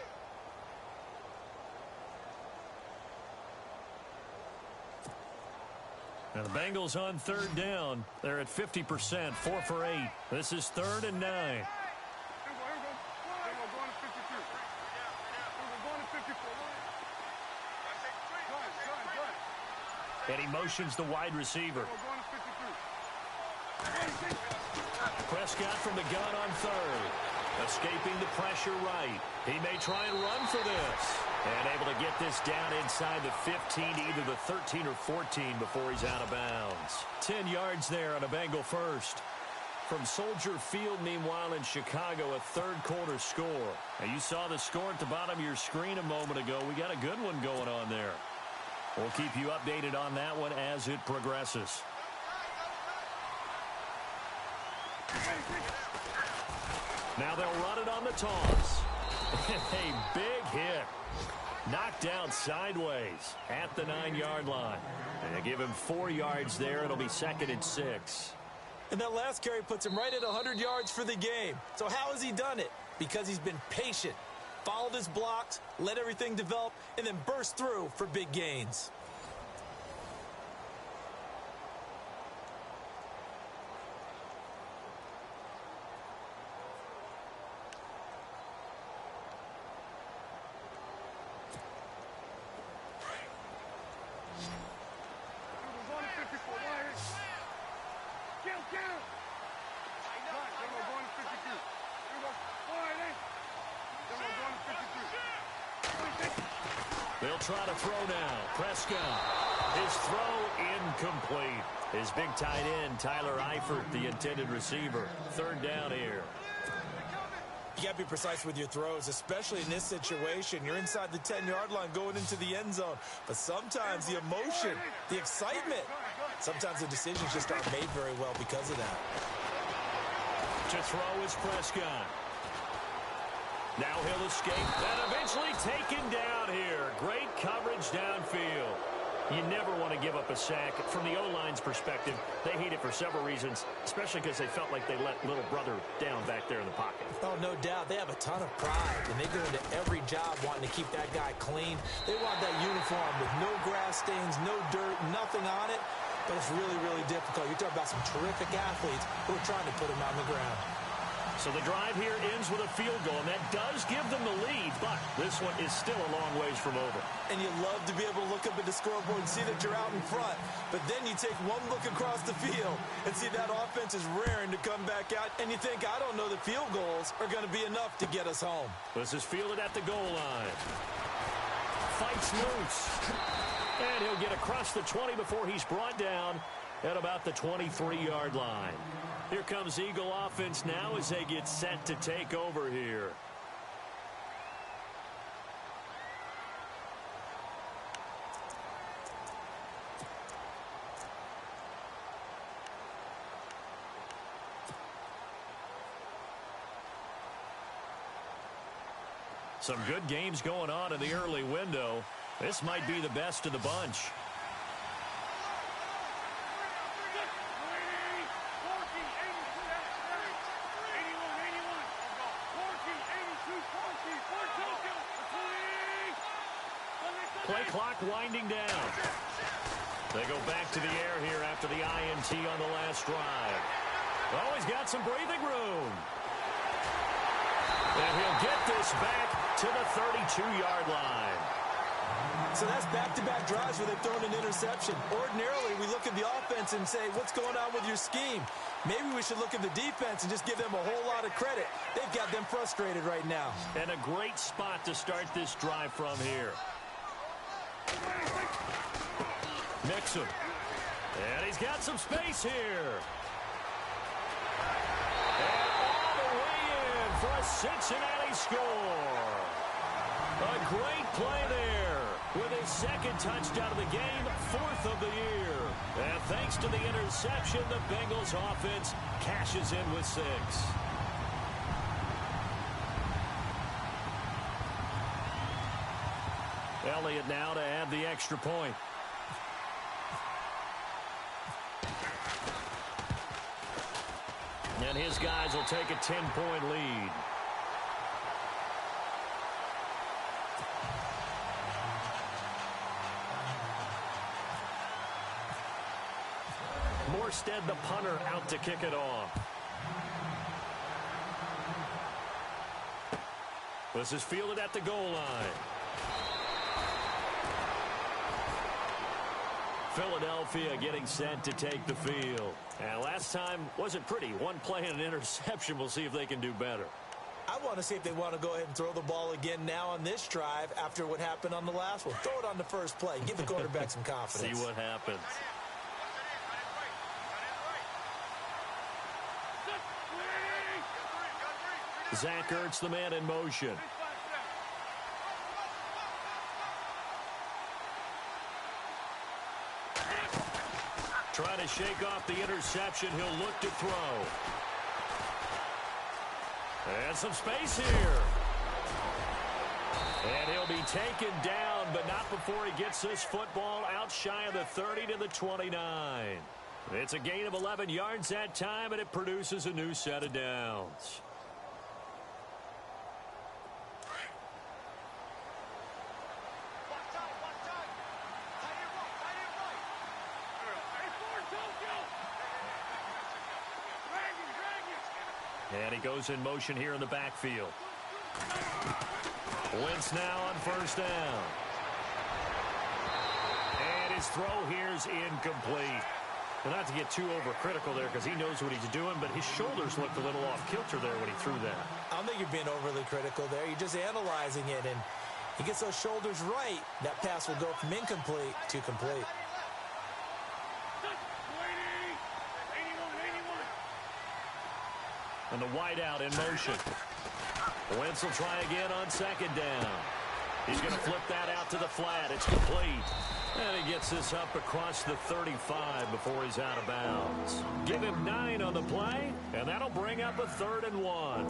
Now the Bengals on third down. They're at 50%, 4 for 8. This is 3rd and 9. And he motions the wide receiver. Prescott from the gun on third. Escaping the pressure right. He may try and run for this. And able to get this down inside the 15, either the 13 or 14 before he's out of bounds. 10 yards there on a Bengal first. From Soldier Field, meanwhile, in Chicago, a third-quarter score. Now, you saw the score at the bottom of your screen a moment ago. We got a good one going on there. We'll keep you updated on that one as it progresses. Now they'll run it on the toss. A big hit. Knocked down sideways at the 9-yard line. And they give him 4 yards there. It'll be 2nd and 6. And that last carry puts him right at 100 yards for the game. So how has he done it? Because he's been patient, followed his blocks, let everything develop, and then burst through for big gains. They'll try to throw now. Prescott. His throw incomplete. His big tight end, Tyler Eifert, the intended receiver. 3rd down here. You got to be precise with your throws, especially in this situation. You're inside the 10-yard line going into the end zone. But sometimes the emotion, the excitement, sometimes the decisions just aren't made very well because of that. To throw is Prescott. Now he'll escape and eventually taken down here. Great coverage downfield. You never want to give up a sack. From the O-line's perspective, they hate it for several reasons, especially because they felt like they let little brother down back there in the pocket. Oh, no doubt. They have a ton of pride, and they go into every job wanting to keep that guy clean. They want that uniform with no grass stains, no dirt, nothing on it. But it's really, really difficult. You're talking about some terrific athletes who are trying to put him on the ground. So the drive here ends with a field goal, and that does give them the lead, but this one is still a long ways from over. And you love to be able to look up at the scoreboard and see that you're out in front, but then you take one look across the field and see that offense is raring to come back out, and you think, I don't know that field goals are going to be enough to get us home. This is fielded at the goal line. Fights loose. And he'll get across the 20 before he's brought down at about the 23-yard line. Here comes Eagle offense now as they get set to take over here. Some good games going on in the early window. This might be the best of the bunch. Play clock winding down. They go back to the air here after the INT on the last drive. Oh, he's got some breathing room. And he'll get this back to the 32-yard line. So that's back-to-back drives where they've thrown an interception. Ordinarily, we look at the offense and say, what's going on with your scheme? Maybe we should look at the defense and just give them a whole lot of credit. They've got them frustrated right now. And a great spot to start this drive from here. Mixon. And he's got some space here. And all the way in for a Cincinnati score. A great play there with his 2nd touchdown of the game, 4th of the year. And thanks to the interception, the Bengals offense cashes in with 6. Elliott now to add the extra point. And his guys will take a 10-point lead. Morstead, the punter, out to kick it off. This is fielded at the goal line. Philadelphia getting set to take the field. And last time wasn't pretty. One play and an interception. We'll see if they can do better. I want to see if they want to go ahead and throw the ball again now on this drive after what happened on the last one. Throw it on the first play. Give the quarterback some confidence. See what happens. Zach Ertz, the man in motion. Trying to shake off the interception. He'll look to throw. And some space here. And he'll be taken down, but not before he gets this football out shy of the 30 to the 29. It's a gain of 11 yards that time, and it produces a new set of downs. And he goes in motion here in the backfield. Wentz now on first down. And his throw here is incomplete. Well, not to get too overcritical there because he knows what he's doing, but his shoulders looked a little off kilter there when he threw that. I don't think you're being overly critical there. You're just analyzing it, and he gets those shoulders right. That pass will go from incomplete to complete. And the wideout in motion. Wentz will try again on second down. He's going to flip that out to the flat. It's complete. And he gets this up across the 35 before he's out of bounds. Give him 9 on the play, and that'll bring up a 3rd and 1.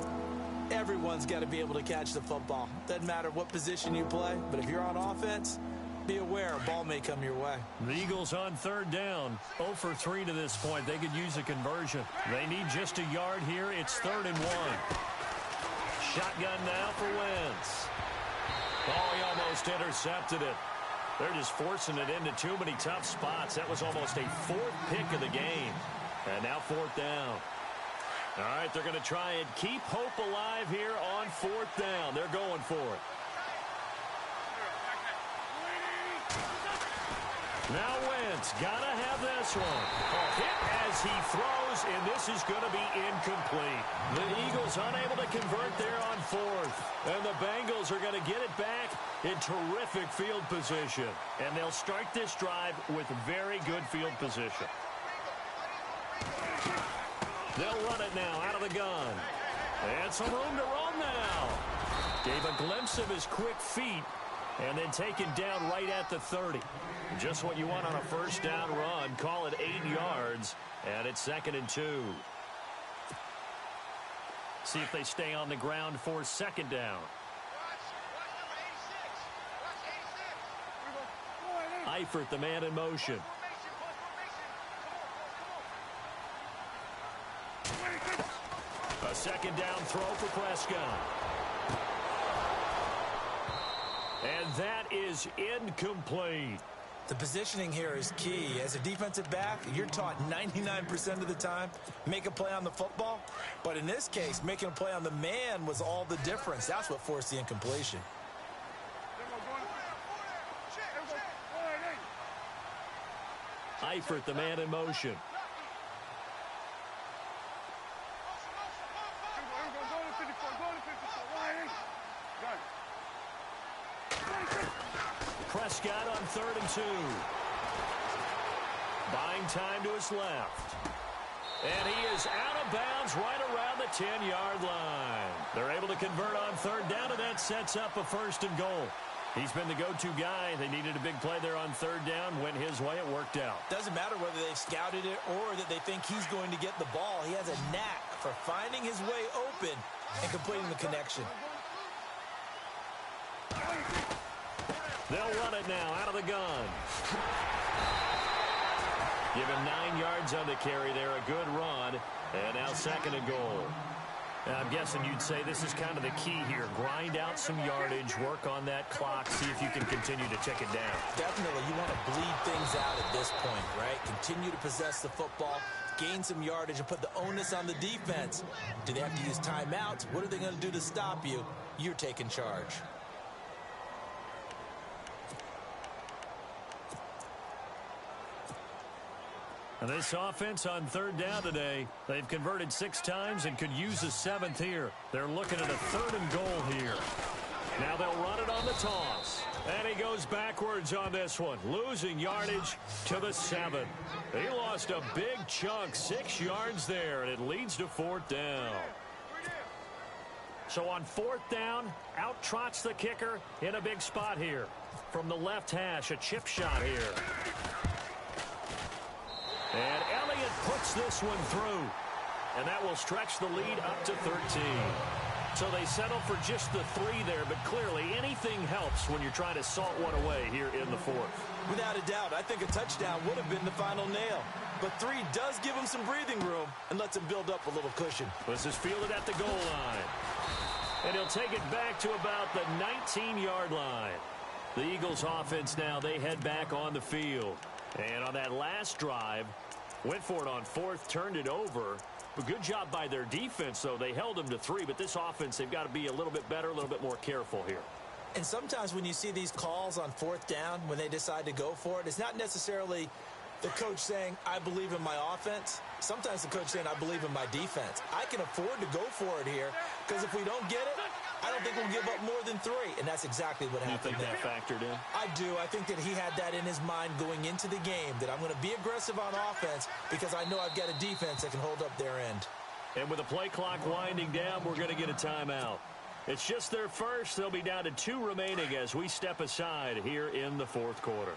Everyone's got to be able to catch the football. Doesn't matter what position you play, but if you're on offense, be aware a ball may come your way. The Eagles on 3rd down. 0 for 3 to this point. They could use a conversion. They need just a yard here. It's 3rd and 1. Shotgun now for Wentz. Oh, he almost intercepted it. They're just forcing it into too many tough spots. That was almost a 4th pick of the game. And now 4th down. All right, they're going to try and keep hope alive here on 4th down. They're going for it. Now Wentz, gotta have this one. A hit as he throws, and this is going to be incomplete. The Eagles unable to convert there on 4th. And the Bengals are going to get it back in terrific field position. And they'll start this drive with very good field position. They'll run it now out of the gun. And some room to roam now. Gave a glimpse of his quick feet. And then taken down right at the 30. Just what you want on a first down run. Call it 8 yards. And it's 2nd and 2. See if they stay on the ground for 2nd down. Eifert, the man in motion. A 2nd down throw for Prescott. And that is incomplete. The positioning here is key. As a defensive back, you're taught 99% of the time, make a play on the football. But in this case, making a play on the man was all the difference. That's what forced the incompletion. Eifert, the man in motion. Prescott on 3rd and 2. Buying time to his left. And he is out of bounds right around the 10-yard line. They're able to convert on 3rd down, and that sets up a 1st and goal. He's been the go-to guy. They needed a big play there on 3rd down. Went his way. It worked out. Doesn't matter whether they've scouted it or that they think he's going to get the ball. He has a knack for finding his way open and completing the connection. They'll run it now out of the gun. Give him 9 yards on the carry there. A good run. And now 2nd and goal. Now, I'm guessing you'd say this is kind of the key here. Grind out some yardage. Work on that clock. See if you can continue to tick it down. Definitely. You want to bleed things out at this point, right? Continue to possess the football. Gain some yardage and put the onus on the defense. Do they have to use timeouts? What are they going to do to stop you? You're taking charge. This offense on third down today, they've converted 6 times and could use a 7th here. They're looking at a 3rd and goal here. Now they'll run it on the toss. And he goes backwards on this one, losing yardage to the 7. He lost a big chunk, 6 yards there, and it leads to 4th down. So on 4th down, out trots the kicker in a big spot here. From the left hash, a chip shot here. And Elliott puts this one through. And that will stretch the lead up to 13. So they settle for just the 3 there, but clearly anything helps when you're trying to salt one away here in the 4th. Without a doubt, I think a touchdown would have been the final nail. But 3 does give him some breathing room and lets him build up a little cushion. This is fielded at the goal line. And he'll take it back to about the 19-yard line. The Eagles offense now, they head back on the field. And on that last drive, went for it on 4th, turned it over. But good job by their defense, though. They held them to 3, but this offense, they've got to be a little bit better, a little bit more careful here. And sometimes when you see these calls on 4th down, when they decide to go for it, it's not necessarily the coach saying, I believe in my offense. Sometimes the coach saying, I believe in my defense. I can afford to go for it here, because if we don't get it, I don't think we'll give up more than 3. And that's exactly what happened. You think that factored in? I do. I think that he had that in his mind going into the game, that I'm going to be aggressive on offense because I know I've got a defense that can hold up their end. And with the play clock winding down, we're going to get a timeout. It's just their first. They'll be down to 2 remaining as we step aside here in the 4th quarter.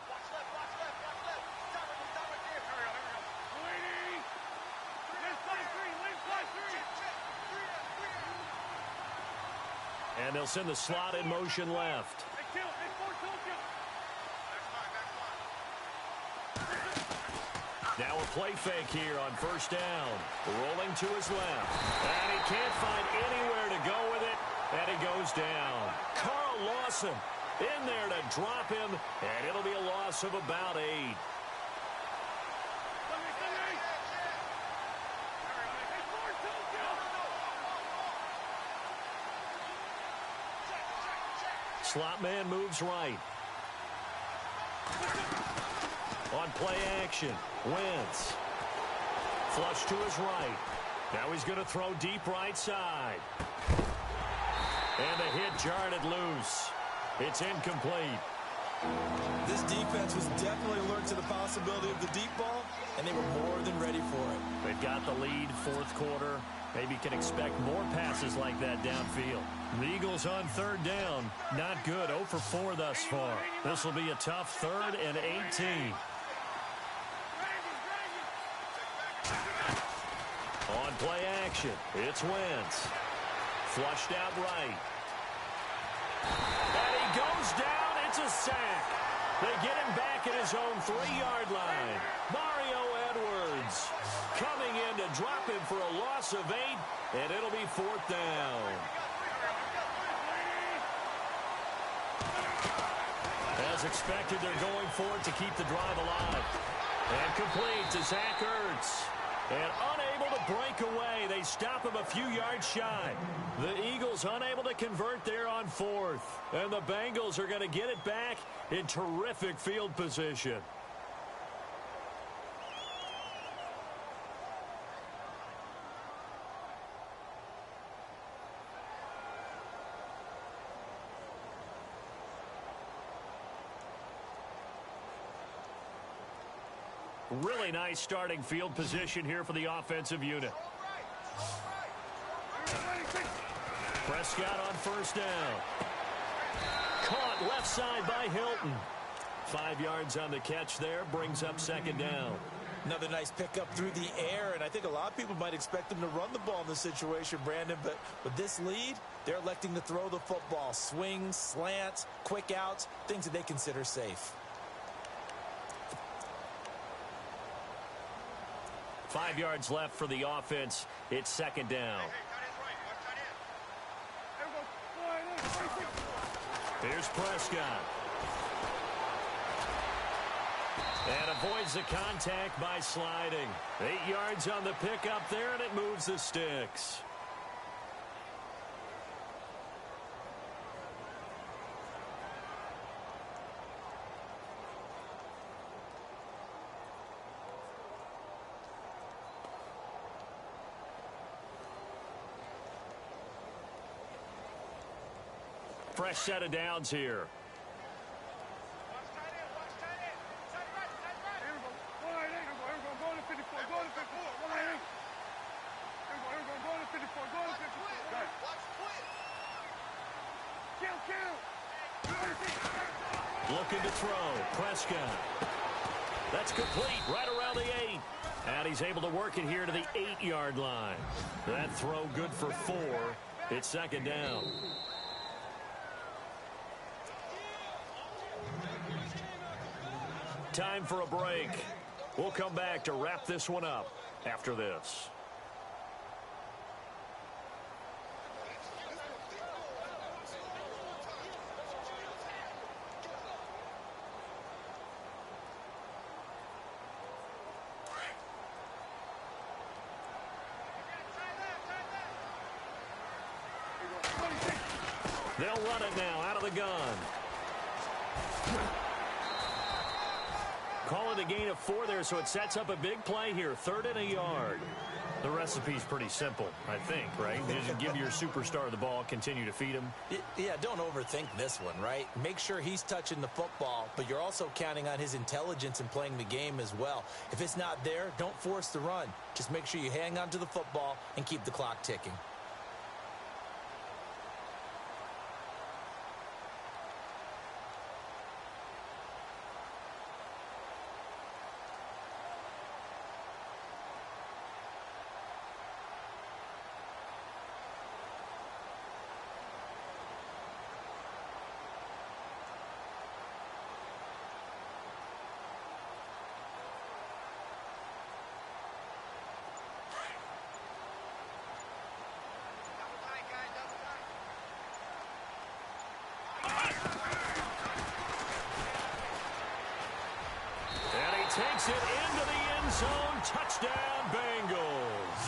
And they'll send the slot in motion left. Now a play fake here on 1st down. Rolling to his left. And he can't find anywhere to go with it. And he goes down. Carl Lawson in there to drop him. And it'll be a loss of about 8. Slot man moves right. On play action, Wentz. Flush to his right. Now he's going to throw deep right side. And the hit jarred it loose. It's incomplete. This defense was definitely alert to the possibility of the deep ball, and they were more than ready for it. They've got the lead, 4th quarter. Maybe can expect more passes like that downfield. The Eagles on 3rd down. Not good. 0 for 4 thus far. This will be a tough 3rd and 18. On play action, it's Wentz. Flushed out right. And he goes down. It's a sack. They get him back at his own 3-yard line. Mario Edwards coming in to drop him for a loss of 8, and it'll be 4th down. As expected, they're going for it to keep the drive alive. And complete to Zach Ertz. And unable to break away. They stop him a few yards shy. The Eagles unable to convert there on 4th. And the Bengals are going to get it back in terrific field position. Really nice starting field position here for the offensive unit. Prescott on 1st down. Caught left side by Hilton. 5 yards on the catch there, brings up 2nd down. Another nice pickup through the air, and I think a lot of people might expect them to run the ball in this situation, Brandon, but with this lead, they're electing to throw the football. Swings, slants, quick outs, things that they consider safe. 5 yards left for the offense. It's 2nd down. Here's Prescott. And avoids the contact by sliding. 8 yards on the pickup there, and it moves the sticks. fresh set of downs here. Looking to throw. Prescott. That's complete right around the 8. And he's able to work it here to the 8-yard line. That throw good for 4. It's second down. Time for a break. We'll come back to wrap this one up after this. They'll run it now out of the gun. Call it a gain of 4 there, so it sets up a big play here. 3rd and a yard. The recipe's pretty simple, I think, right? You just give your superstar the ball, continue to feed him. Yeah, don't overthink this one, right? Make sure he's touching the football, but you're also counting on his intelligence in playing the game as well. If it's not there, don't force the run. Just make sure you hang on to the football and keep the clock ticking. Takes it into the end zone. Touchdown, Bengals.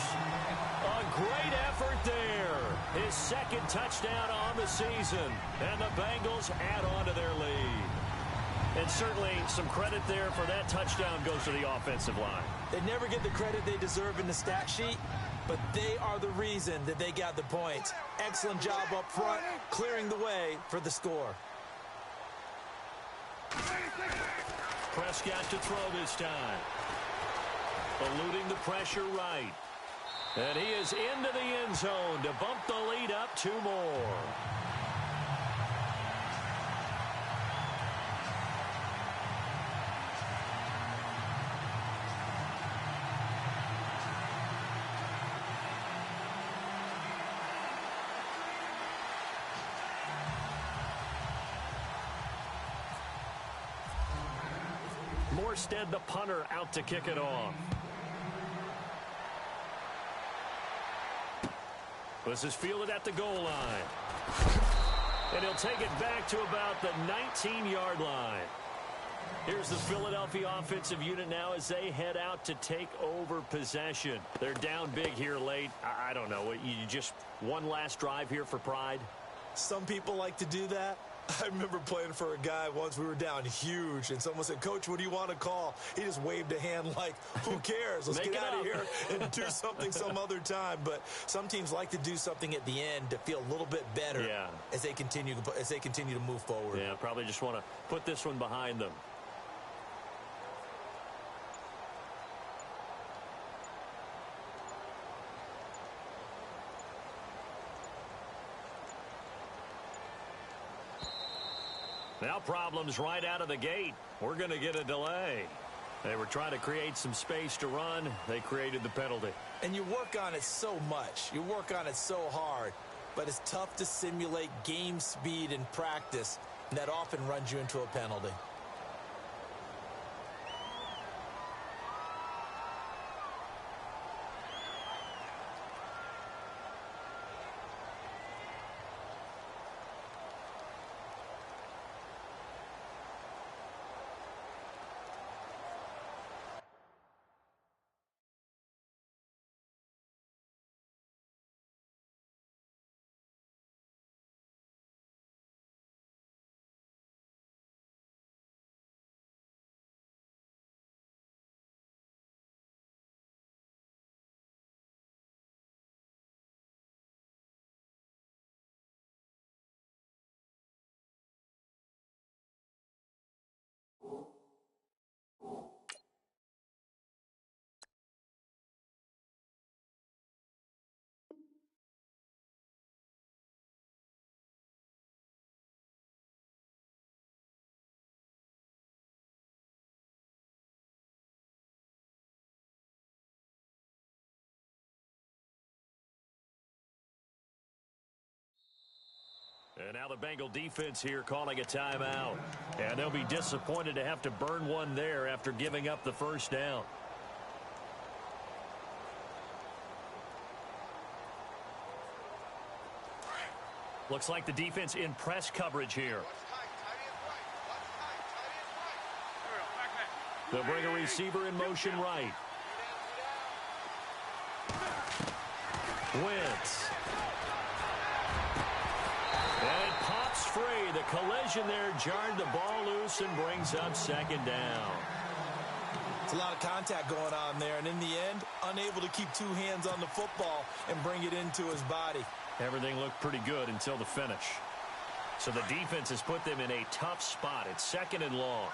A great effort there. His second touchdown on the season. And the Bengals add on to their lead. And certainly some credit there for that touchdown goes to the offensive line. They never get the credit they deserve in the stat sheet, but they are the reason that they got the points. Excellent job up front, clearing the way for the score. Prescott to throw this time. Eluding the pressure right. And he is into the end zone to bump the lead up 2 more. Morstead, the punter, out to kick it off. This is fielded at the goal line. And he'll take it back to about the 19-yard line. Here's the Philadelphia offensive unit now as they head out to take over possession. They're down big here late. I don't know. You just one last drive here for pride? Some people like to do that. I remember playing for a guy once. We were down huge, and someone said, "Coach, what do you want to call?" He just waved a hand like, who cares? Let's get out of here and do something some other time. But some teams like to do something at the end to feel a little bit better as they continue to move forward. Yeah, probably just want to put this one behind them. Now problems right out of the gate. We're going to get a delay. They were trying to create some space to run. They created the penalty. And you work on it so much. You work on it so hard. But it's tough to simulate game speed in practice. And that often runs you into a penalty. And now the Bengal defense here calling a timeout. And they'll be disappointed to have to burn one there after giving up the first down. Looks like the defense in press coverage here. They'll bring a receiver in motion right. Wentz. And it pops free. The collision there jarred the ball loose and brings up second down. It's a lot of contact going on there, and in the end, unable to keep two hands on the football and bring it into his body. Everything looked pretty good until the finish. So the defense has put them in a tough spot. It's second and long.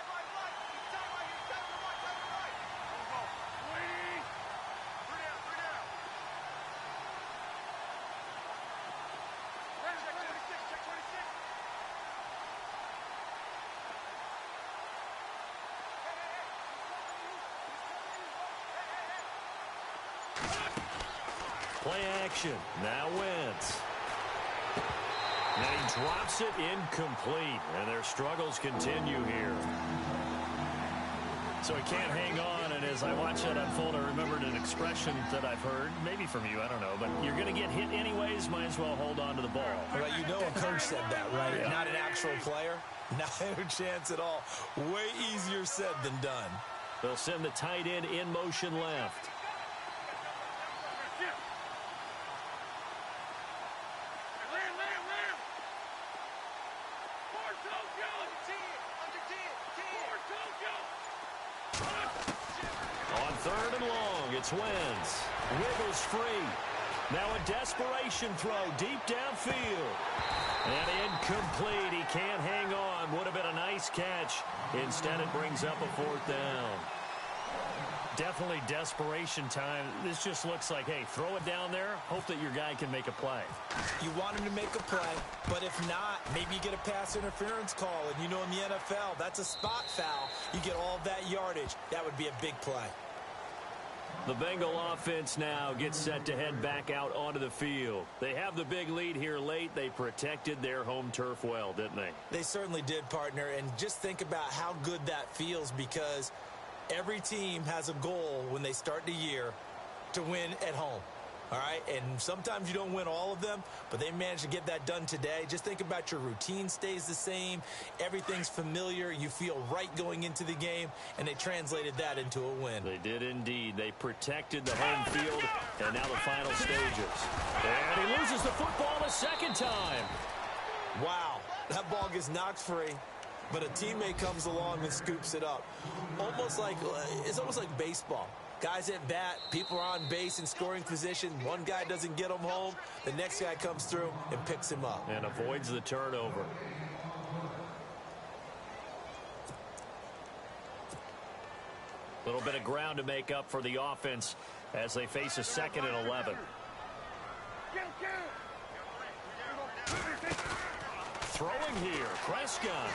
Play action. Now Wentz. And he drops it incomplete. And their struggles continue here. So he can't hang on. And as I watch that unfold, I remembered an expression that I've heard, maybe from you, I don't know. But you're going to get hit anyways, might as well hold on to the ball. Well, you know a coach said that, right? Yeah. Not an actual player. Not a chance at all. Way easier said than done. They'll send the tight end in motion left. On third and long, it's Wentz. Wiggles free. Now a desperation throw deep downfield. And incomplete. He can't hang on. Would have been a nice catch. Instead, it brings up a fourth down. Definitely desperation time. This just looks like, hey, throw it down there. Hope that your guy can make a play. You want him to make a play, but if not, maybe you get a pass interference call. And you know in the NFL, that's a spot foul. You get all that yardage. That would be a big play. The Bengal offense now gets set to head back out onto the field. They have the big lead here late. They protected their home turf well, didn't they? They certainly did, partner. And just think about how good that feels, because every team has a goal when they start the year to win at home. All right, and sometimes you don't win all of them, but they managed to get that done today. Just think about your routine stays the same. Everything's familiar. You feel right going into the game, and they translated that into a win. They did indeed. They protected the home field, and now the final stages. And he loses the football a second time. Wow, that ball gets knocked free, but a teammate comes along and scoops it up. It's almost like baseball. Guys at bat, people are on base in scoring position. One guy doesn't get him home. The next guy comes through and picks him up. And avoids the turnover. A little bit of ground to make up for the offense as they face a second and 11. Throwing here, Prescott.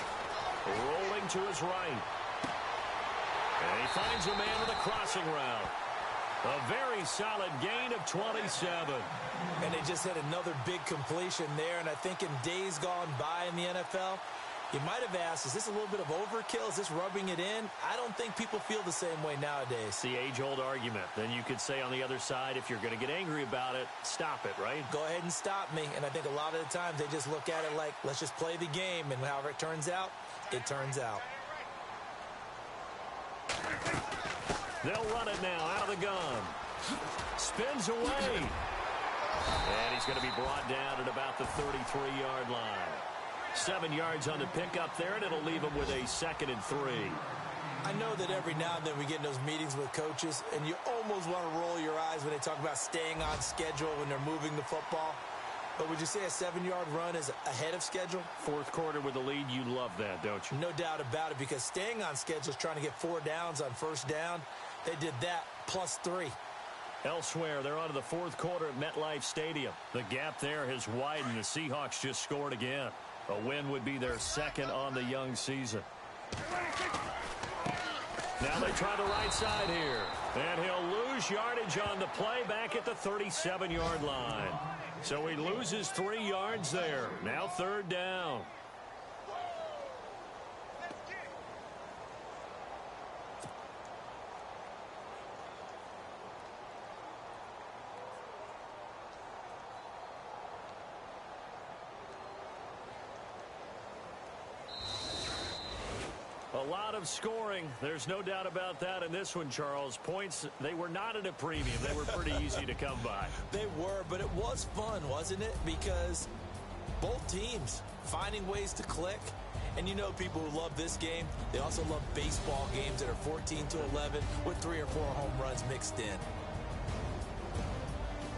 Rolling to his right. And he finds a man with a crossing route. A very solid gain of 27. And they just had another big completion there. And I think in days gone by in the NFL, you might have asked, is this a little bit of overkill? Is this rubbing it in? I don't think people feel the same way nowadays. It's the age-old argument. Then you could say on the other side, if you're going to get angry about it, stop it, right? Go ahead and stop me. And I think a lot of the times they just look at it like, let's just play the game. And however it turns out, it turns out. They'll run it now out of the gun. Spins away. And he's going to be brought down at about the 33-yard line. 7 yards on the pickup there, and it'll leave him with a second and 3. I know that every now and then we get in those meetings with coaches, and you almost want to roll your eyes when they talk about staying on schedule when they're moving the football. But would you say a 7-yard run is ahead of schedule? Fourth quarter with the lead, you love that, don't you? No doubt about it, because staying on schedule is trying to get 4 downs on first down. They did that plus 3. Elsewhere, they're on to the fourth quarter at MetLife Stadium. The gap there has widened. The Seahawks just scored again. A win would be their second on the young season. Now they try the right side here. And he'll lose yardage on the play back at the 37-yard line. So he loses 3 yards there. Now 3rd down. A lot of scoring. There's no doubt about that in this one, Charles. Points, they were not at a premium. They were pretty easy to come by. They were, but it was fun, wasn't it? Because both teams finding ways to click. And you know people who love this game, they also love baseball games that are 14-11 with 3 or 4 home runs mixed in.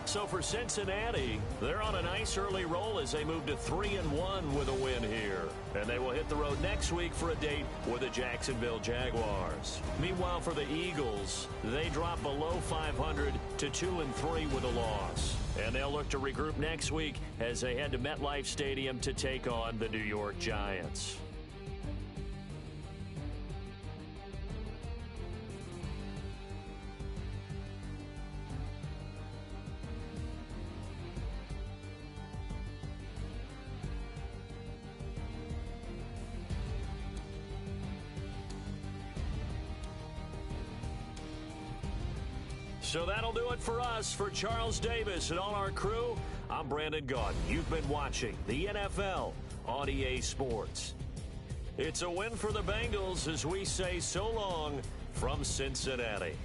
So for Cincinnati, they're on a nice early roll as they move to 3-1 with a win here. And they will hit the road next week for a date with the Jacksonville Jaguars. Meanwhile, for the Eagles, they drop below 500 to 2-3 with a loss. And they'll look to regroup next week as they head to MetLife Stadium to take on the New York Giants. So that'll do it for us. For Charles Davis and all our crew, I'm Brandon Gaudin. You've been watching the NFL on EA Sports. It's a win for the Bengals as we say so long from Cincinnati.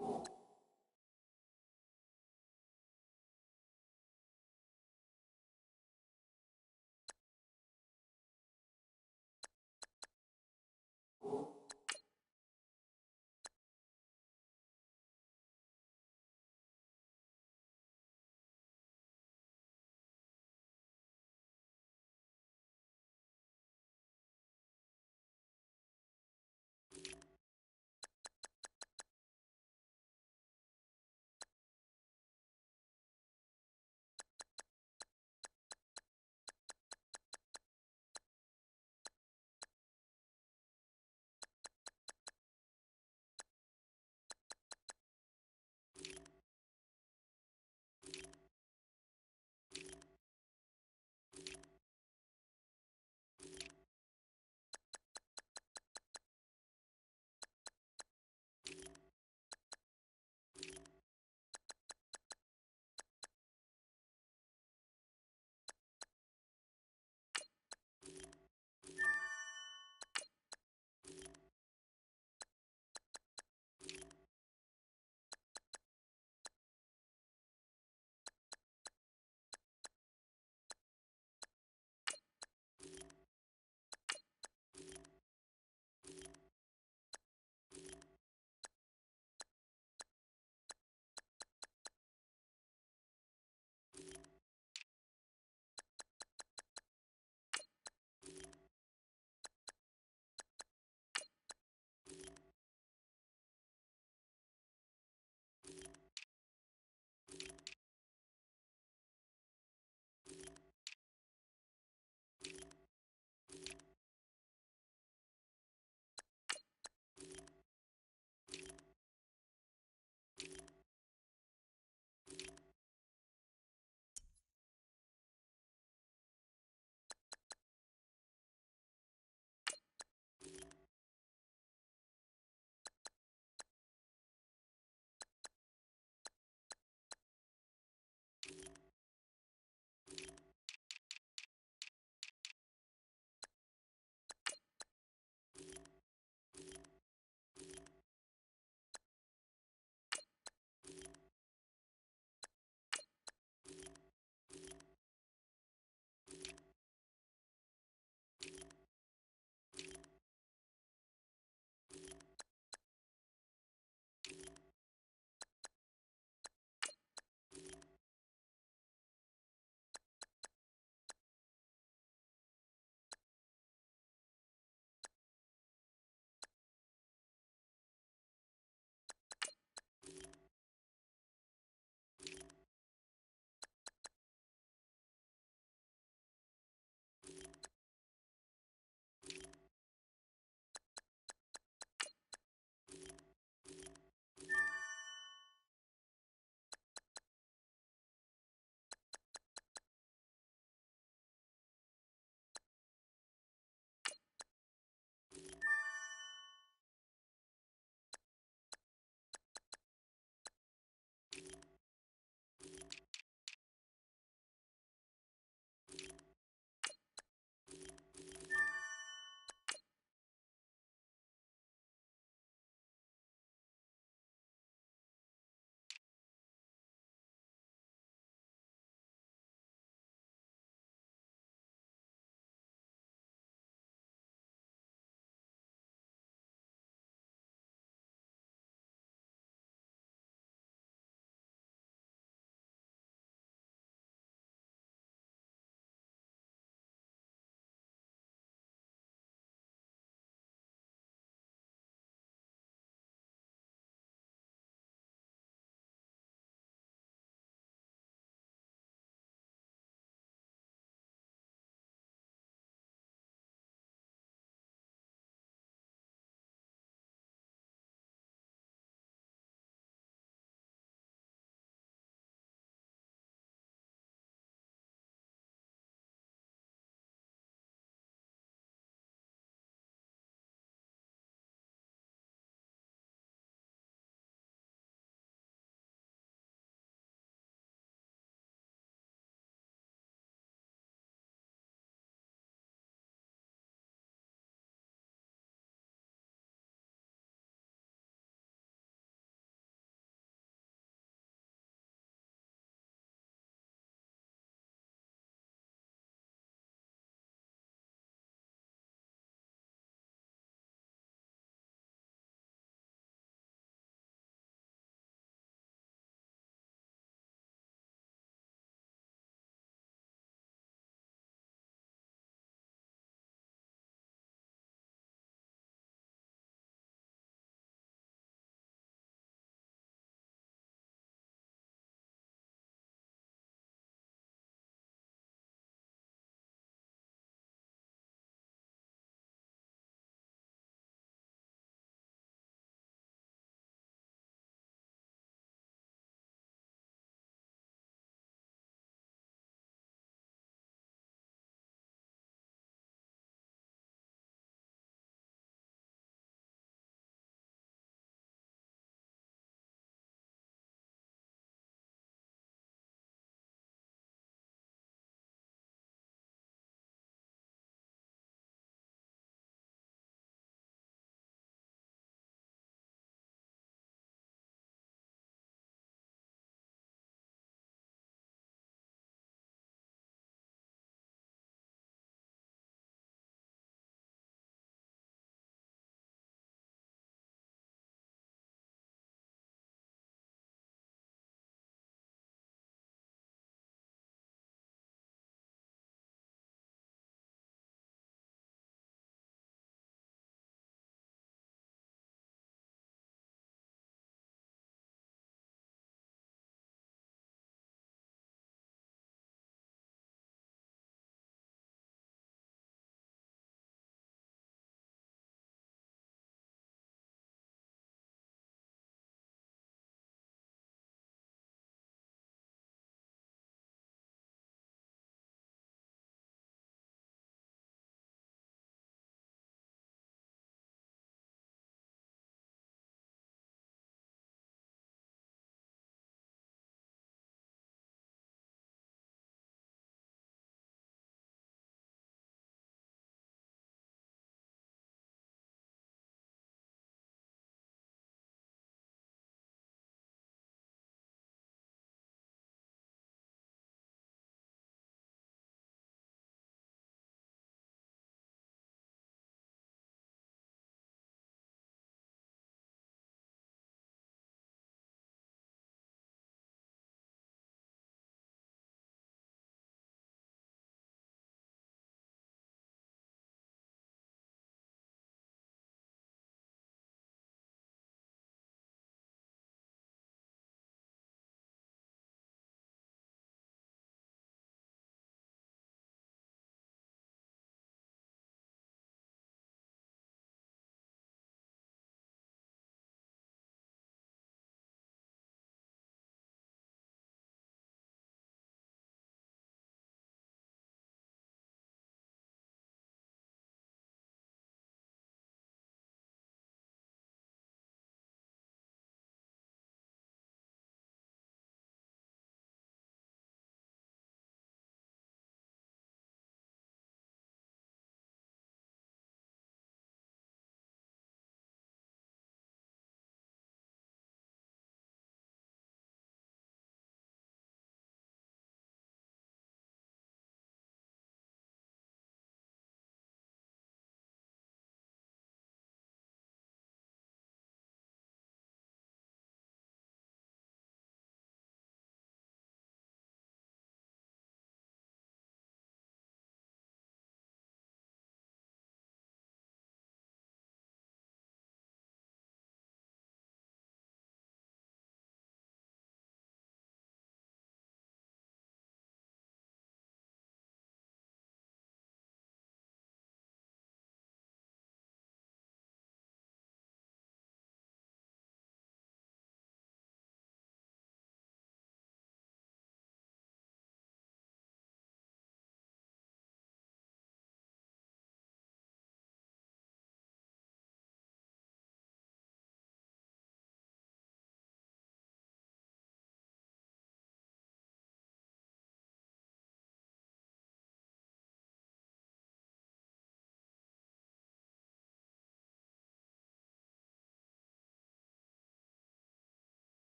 it.